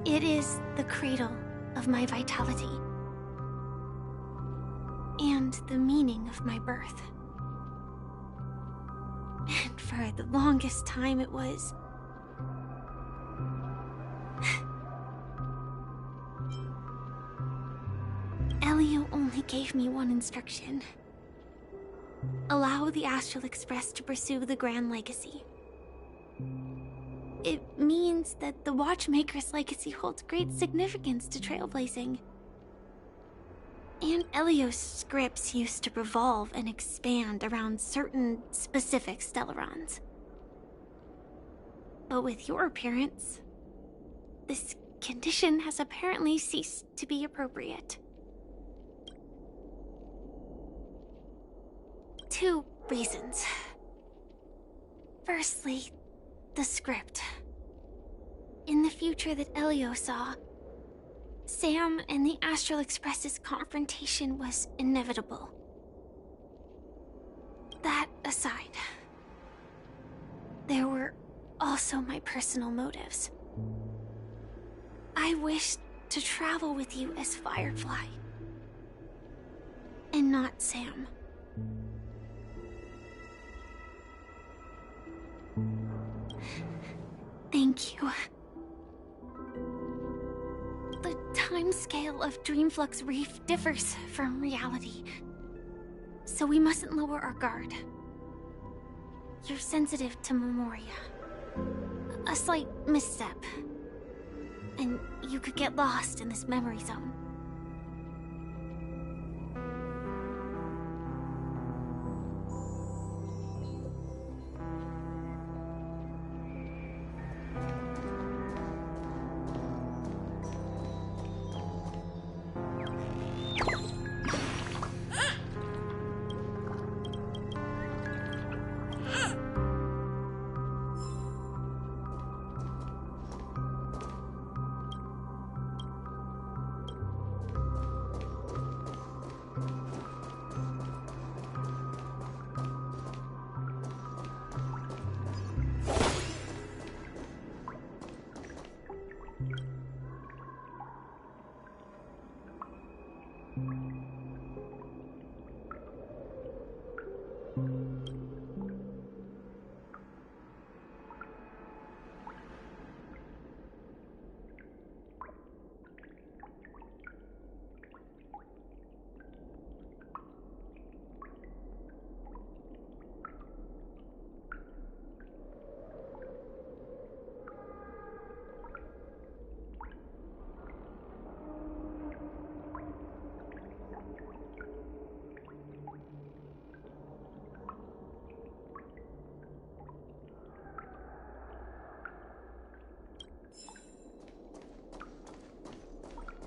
S3: It is the cradle of my vitality. And the meaning of my birth. And for the longest time it was... Elio only gave me one instruction. Allow the Astral Express to pursue the Grand Legacy. It means that the Watchmaker's legacy holds great significance to trailblazing. And Elio's scripts used to revolve and expand around certain specific Stellarons. But with your appearance, this condition has apparently ceased to be appropriate. 2 reasons. Firstly, the script. In the future that Elio saw, Sam and the Astral Express's confrontation was inevitable. That aside, there were also my personal motives. I wished to travel with you as Firefly, and not Sam. Thank you. The timescale of Dreamflux Reef differs from reality, so we mustn't lower our guard. You're sensitive to Memoria. A slight misstep, and you could get lost in this memory zone.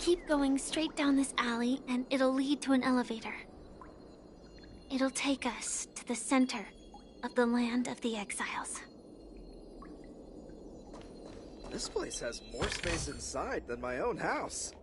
S3: Keep going straight down this alley, and it'll lead to an elevator. It'll take us to the center of the land of the exiles.
S19: This place has more space inside than my own house.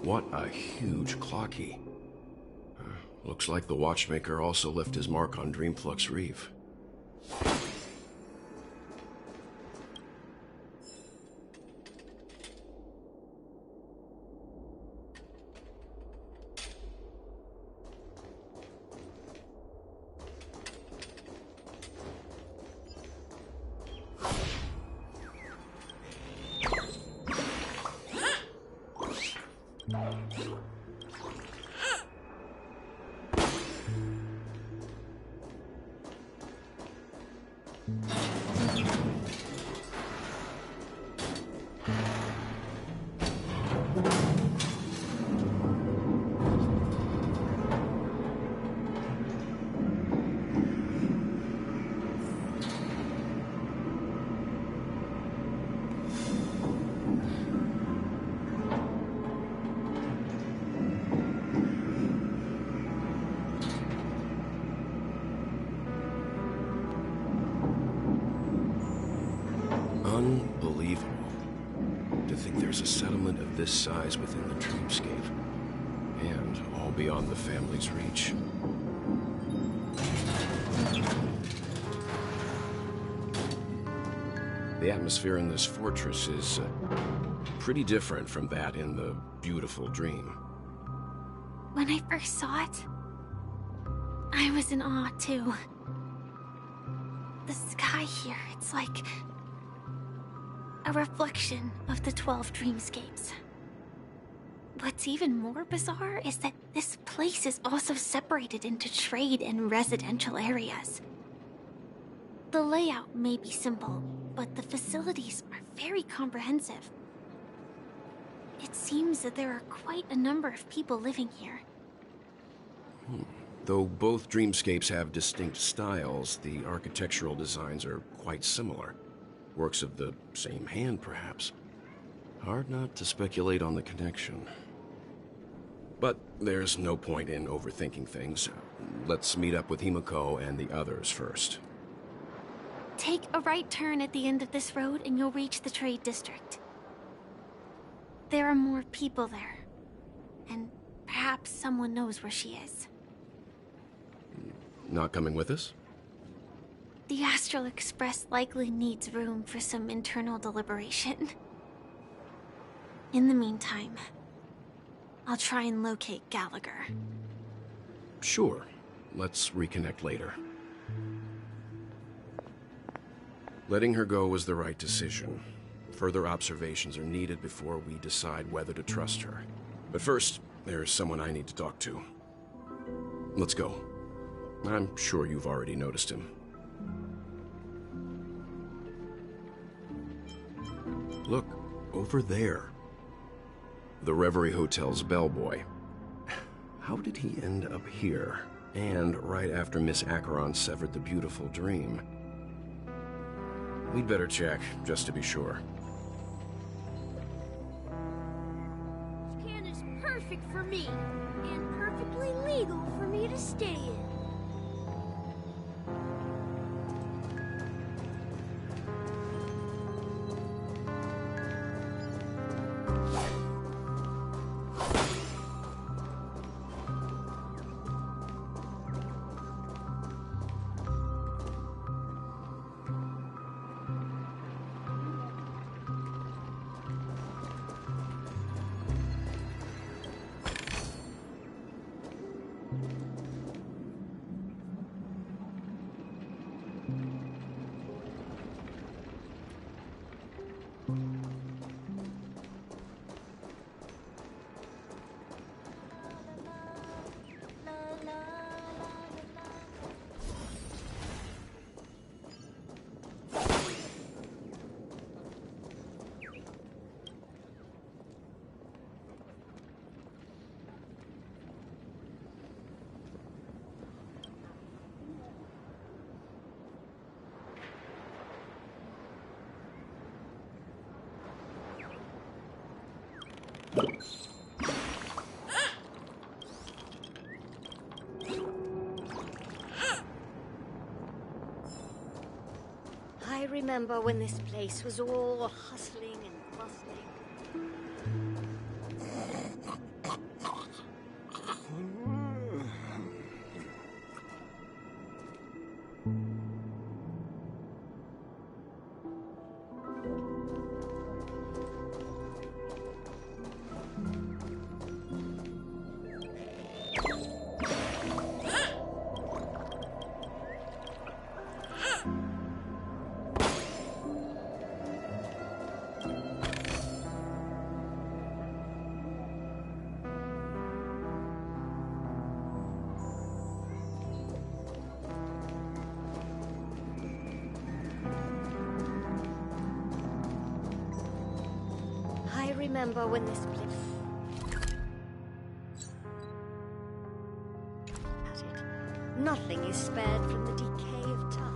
S17: What a huge clock key. Looks like the watchmaker also left his mark on Dreamflux Reef. Unbelievable. To think there's a settlement of this size within the dreamscape. And all beyond the family's reach. The atmosphere in this fortress is pretty different from that in the beautiful dream.
S3: When I first saw it, I was in awe too. The sky here, it's like a reflection of the 12 dreamscapes. What's even more bizarre is that this place is also separated into trade and residential areas. The layout may be simple, but the facilities are very comprehensive. It seems that there are quite a number of people living here.
S17: Though both dreamscapes have distinct styles, the architectural designs are quite similar. Works of the same hand, perhaps. Hard not to speculate on the connection. But there's no point in overthinking things. Let's meet up with Himiko and the others first.
S3: Take a right turn at the end of this road and you'll reach the trade district. There are more people there. And perhaps someone knows where she is.
S17: Not coming with us?
S3: The Astral Express likely needs room for some internal deliberation. In the meantime, I'll try and locate Gallagher.
S17: Sure. Let's reconnect later. Letting her go was the right decision. Further observations are needed before we decide whether to trust her. But first, there's someone I need to talk to. Let's go. I'm sure you've already noticed him. Look, over there. The Reverie Hotel's bellboy. How did he end up here? And right after Miss Acheron severed the beautiful dream. We'd better check, just to be sure.
S9: This can is perfect for me, and perfectly legal for me to stay in.
S20: I remember when this place was all hustling and bustling. I remember when this place... Nothing is spared from the decay of time.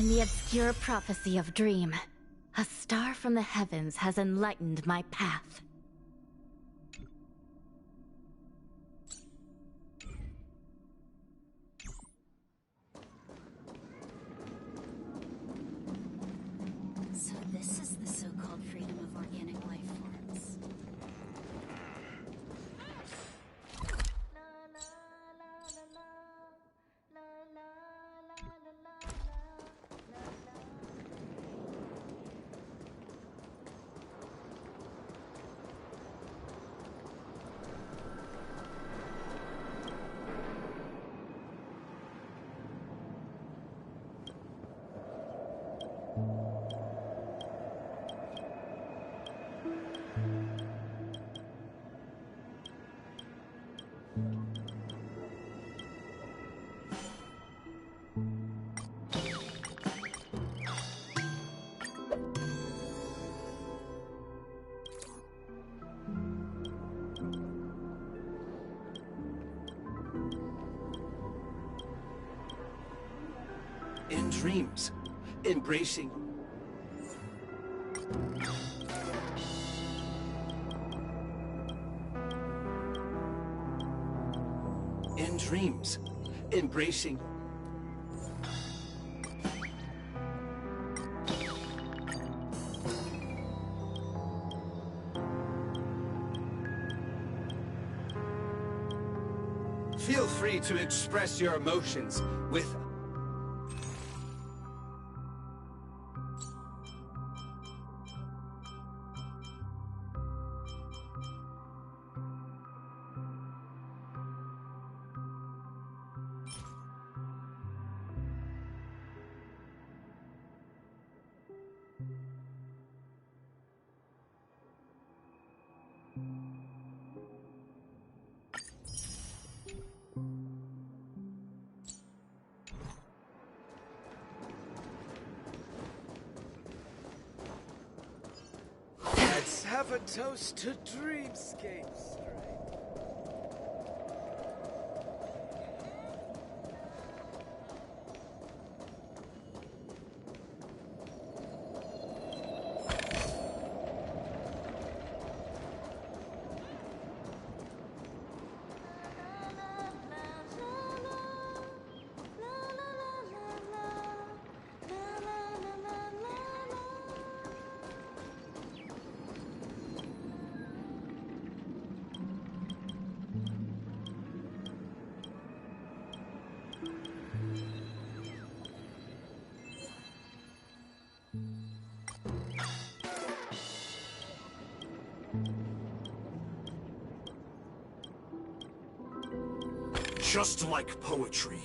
S21: In the obscure prophecy of Dream, a star from the heavens has enlightened my path.
S15: So this is the so-called freedom of organic life forms.
S4: In dreams, embracing. In dreams, embracing. Feel free to express your emotions with
S19: Let's have a toast to dreamscapes.
S10: Just like poetry.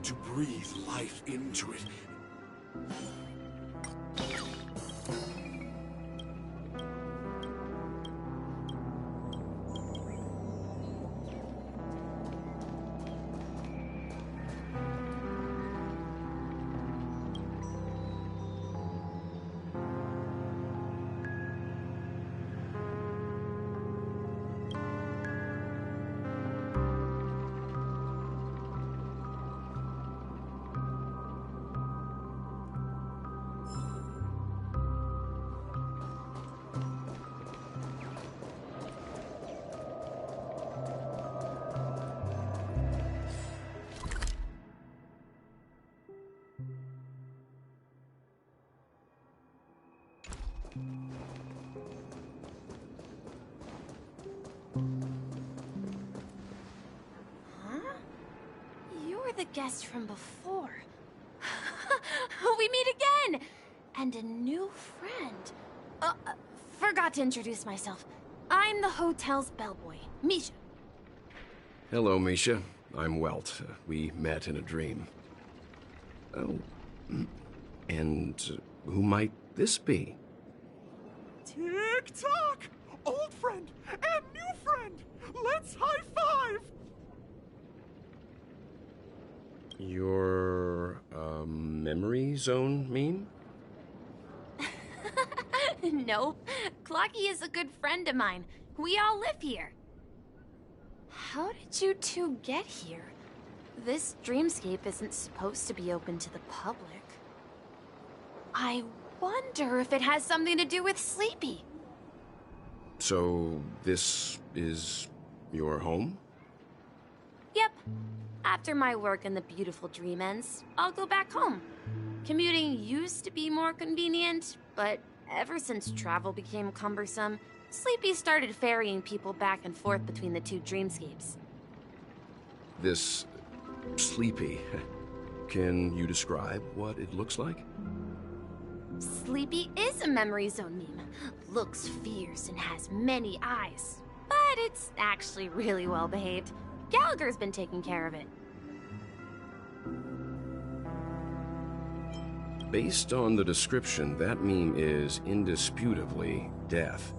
S10: To breathe life into it.
S3: You're the guest from before. We meet again! And a new friend. Forgot to introduce myself. I'm the hotel's bellboy, Misha.
S17: Hello, Misha. I'm Welt. We met in a dream. Oh. And who might this be?
S22: Tick-tock! Old friend and new friend! Let's high-five!
S17: Your, memory zone meme?
S3: Nope. Clocky is a good friend of mine. We all live here. How did you two get here? This dreamscape isn't supposed to be open to the public. I wonder if it has something to do with Sleepy.
S17: So, this is your home?
S3: Yep. After my work in the beautiful dream ends, I'll go back home. Commuting used to be more convenient, but ever since travel became cumbersome, Sleepy started ferrying people back and forth between the two dreamscapes.
S17: This Sleepy. Can you describe what it looks like?
S3: Sleepy is a memory zone meme. Looks fierce and has many eyes. But it's actually really well behaved. Gallagher's been taking care of it.
S17: Based on the description, that meme is indisputably death.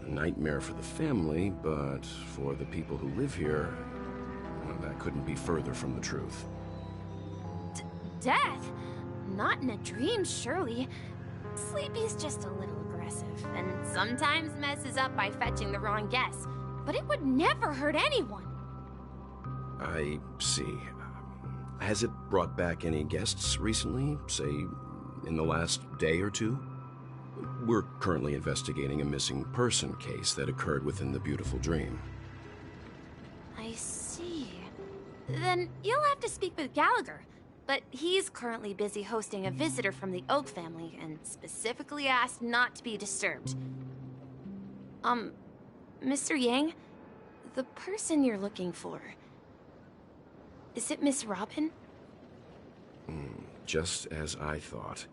S17: A nightmare for the family, but for the people who live here, well, that couldn't be further from the truth.
S3: Death? Not in a dream, surely. Sleepy's just a little aggressive, and sometimes messes up by fetching the wrong guess. But it would never hurt anyone.
S17: I see. Has it brought back any guests recently, say, in the last day or two? We're currently investigating a missing person case that occurred within the beautiful dream.
S3: I see. Then you'll have to speak with Gallagher. But he's currently busy hosting a visitor from the Oak family and specifically asked not to be disturbed. Mr. Yang, the person you're looking for, is it Miss Robin?
S17: Just as I thought.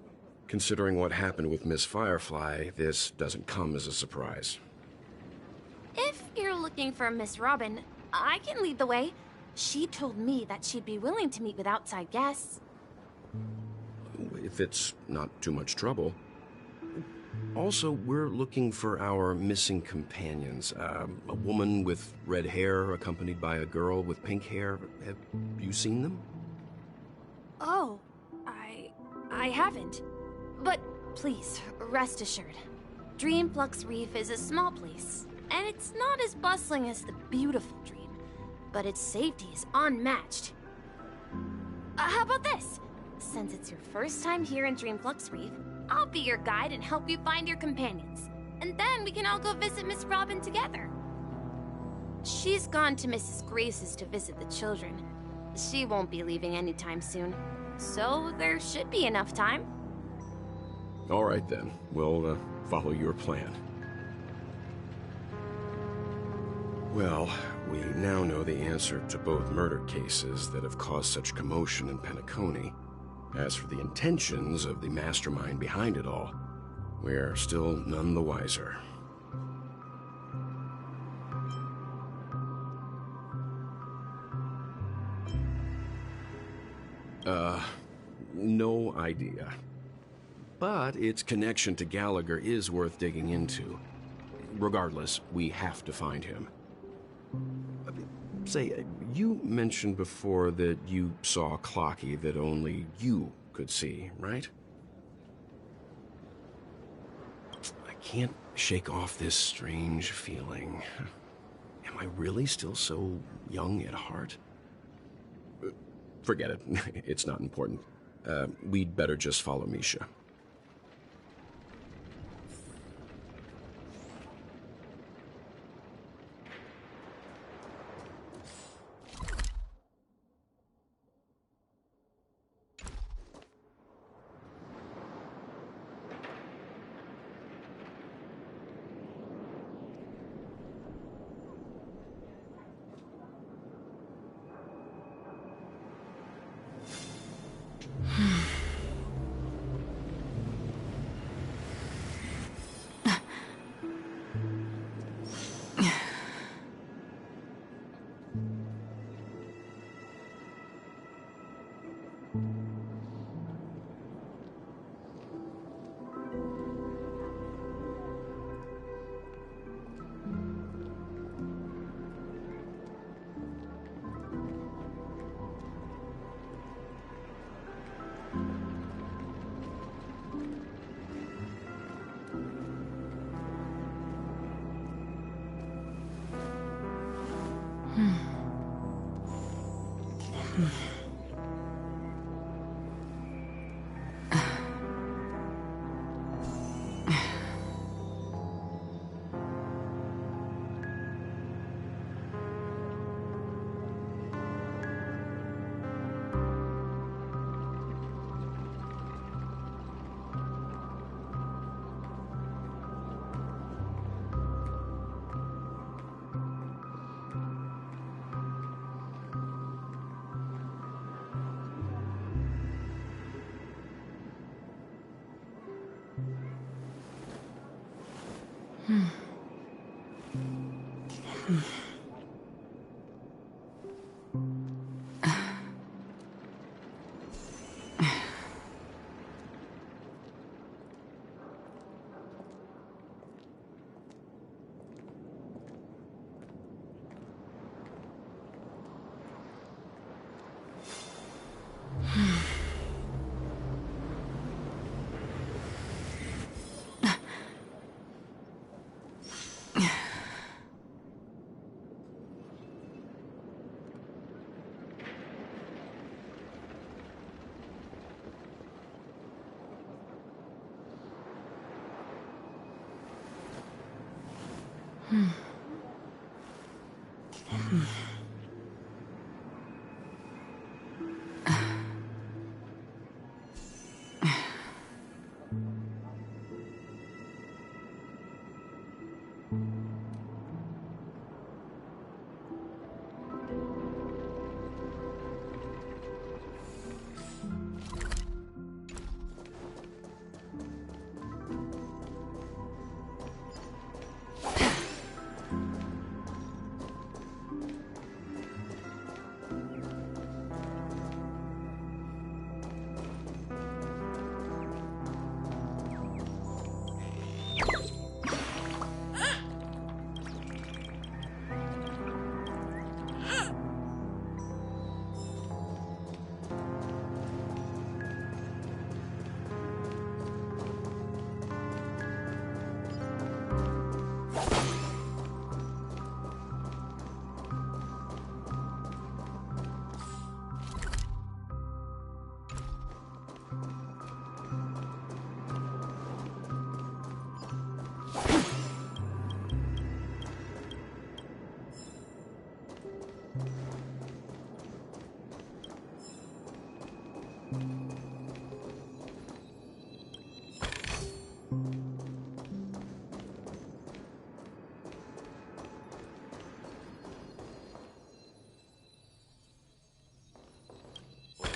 S17: Considering what happened with Miss Firefly, this doesn't come as a surprise.
S3: If you're looking for Miss Robin, I can lead the way. She told me that she'd be willing to meet with outside guests.
S17: If it's not too much trouble. Also, we're looking for our missing companions. A woman with red hair accompanied by a girl with pink hair. Have you seen them?
S3: Oh, I haven't. But please, rest assured. Dreamflux Reef is a small place, and it's not as bustling as the beautiful Dream, but its safety is unmatched. How about this? Since it's your first time here in Dreamflux Reef, I'll be your guide and help you find your companions. And then we can all go visit Miss Robin together. She's gone to Mrs. Grace's to visit the children. She won't be leaving anytime soon, so there should be enough time.
S17: All right then, we'll follow your plan. Well, we now know the answer to both murder cases that have caused such commotion in Penacony. As for the intentions of the mastermind behind it all, we're still none the wiser. No idea. But its connection to Gallagher is worth digging into. Regardless, we have to find him. Say, you mentioned before that you saw Clocky that only you could see, right? I can't shake off this strange feeling. Am I really still so young at heart? Forget it. It's not important. We'd better just follow Misha.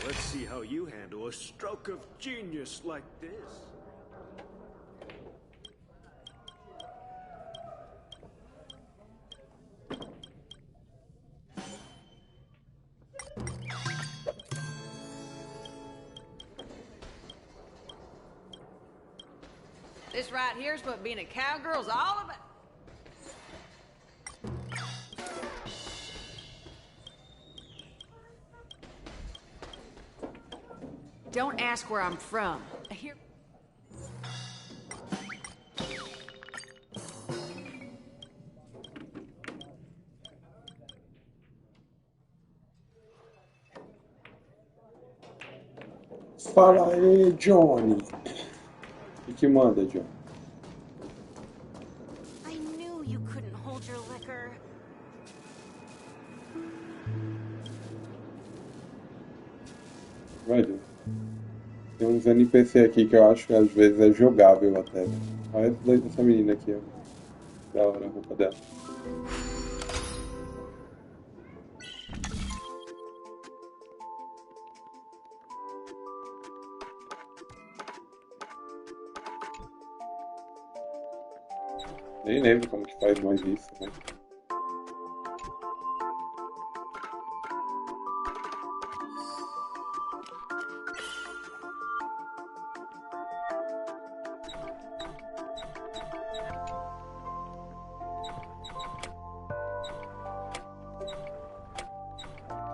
S14: Let's see how you handle a stroke of genius like this.
S5: This right here's what being a cowgirl's all about. Don't ask where I'm from. Here.
S8: Fala aí, Johnny. O que manda, John?
S13: I knew you couldn't hold your liquor.
S8: Velho, tem uns NPC aqui que eu acho que às vezes é jogável até. Olha essa menina aqui, ó. Da hora a roupa dela. Nem lembro como que faz mais isso, né?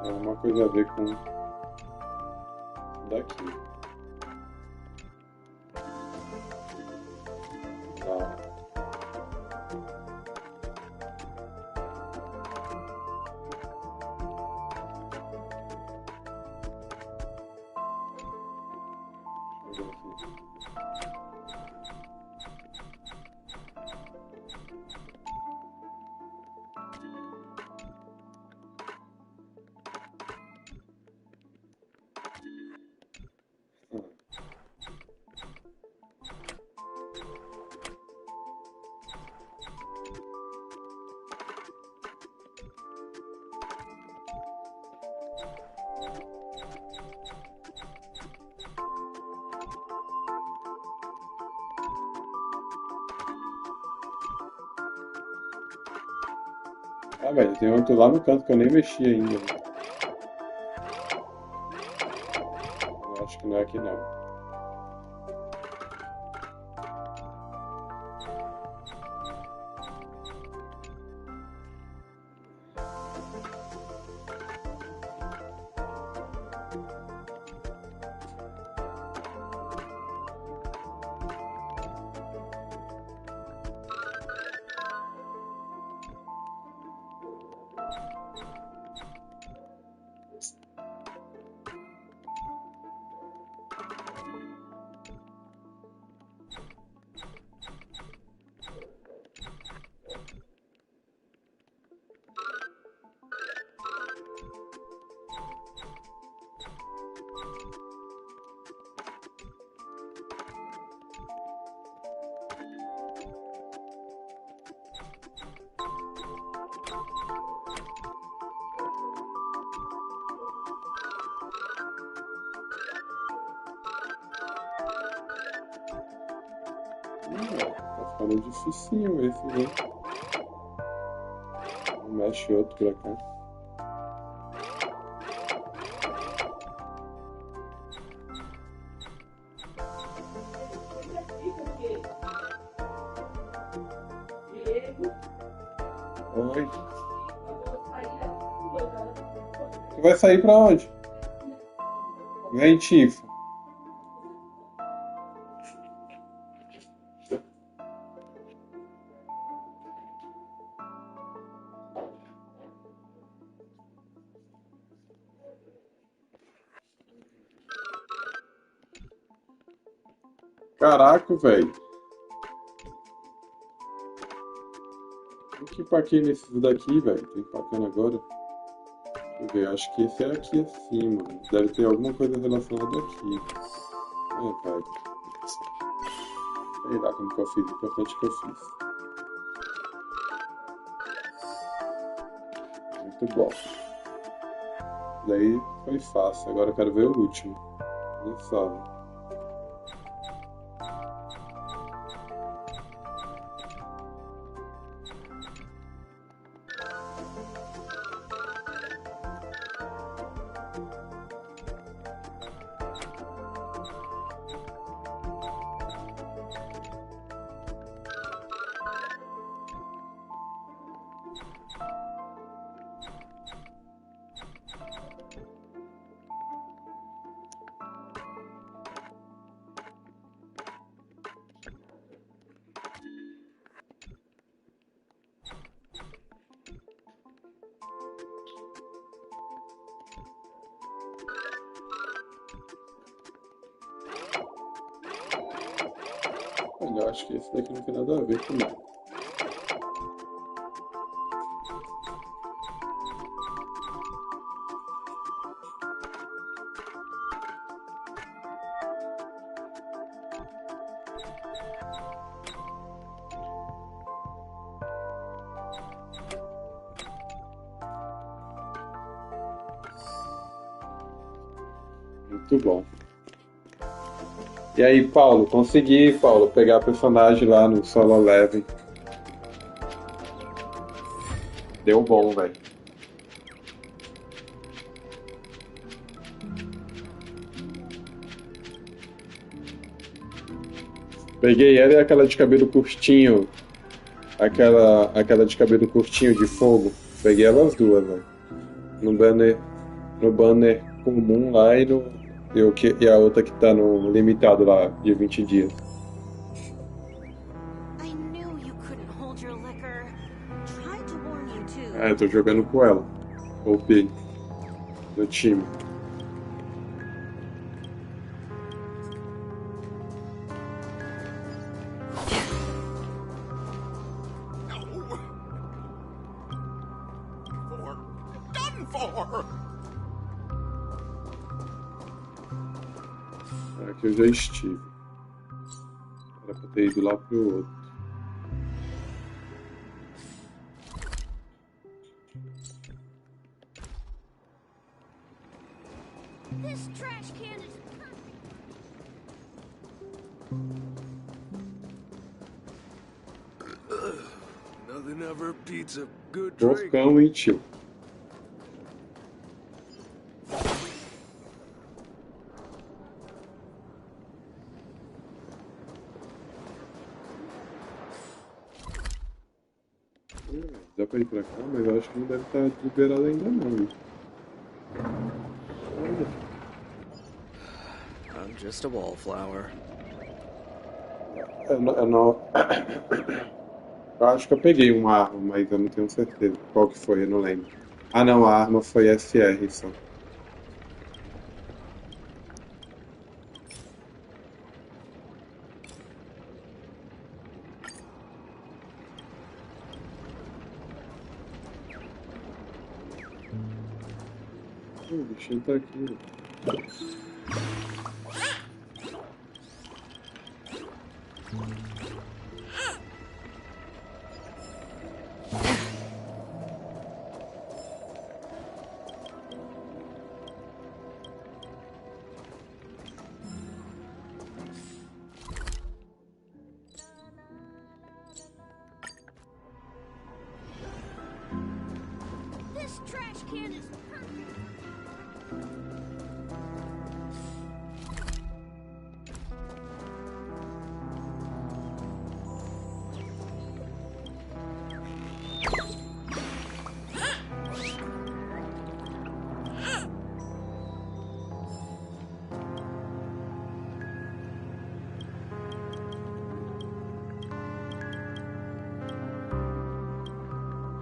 S8: Tem alguma coisa a ver com daqui. Tá. Ah, velho, tem outro lá no canto que eu nem mexi ainda. Eu acho que não é aqui não. Tá ficando dificinho esse, né? Mexe outro pra cá. Oi. Você vai sair pra onde? Vem, Tifa. Caraca, velho. O que empaquei nesses daqui, velho? Tô empacando agora. Deixa eu ver, acho que esse é aqui acima. Deve ter alguma coisa relacionada aqui. Vai. Sei lá como que eu fiz, o importante é que eu fiz. Muito bom. Daí foi fácil, agora eu quero ver o último. Olha só. Olha, eu acho que esse daqui não tem nada a ver com nada. Muito bom. E aí, Paulo, consegui, Paulo, pegar a personagem lá no Solo Leveling. Deu bom, velho. Peguei ela e aquela de cabelo curtinho. Aquela de cabelo curtinho de fogo. Peguei elas duas, velho. No banner comum lá e a outra que tá no limitado lá de 20 dias. Eu tô jogando com ela. OP. No time. Aqui eu já estive. Era pra ter ido lá pro outro.
S9: This trash can is
S14: Nothing never beats a good drink.
S8: Porcão e tio. Dá pra ir pra cá, mas eu acho que não deve estar liberado ainda não. Olha.
S19: I'm just a wallflower.
S8: Eu não... Eu acho que eu peguei uma arma, mas eu não tenho certeza qual que foi, eu não lembro. Ah não, a arma foi FR só. O bichinho tá aqui.
S9: This trash can is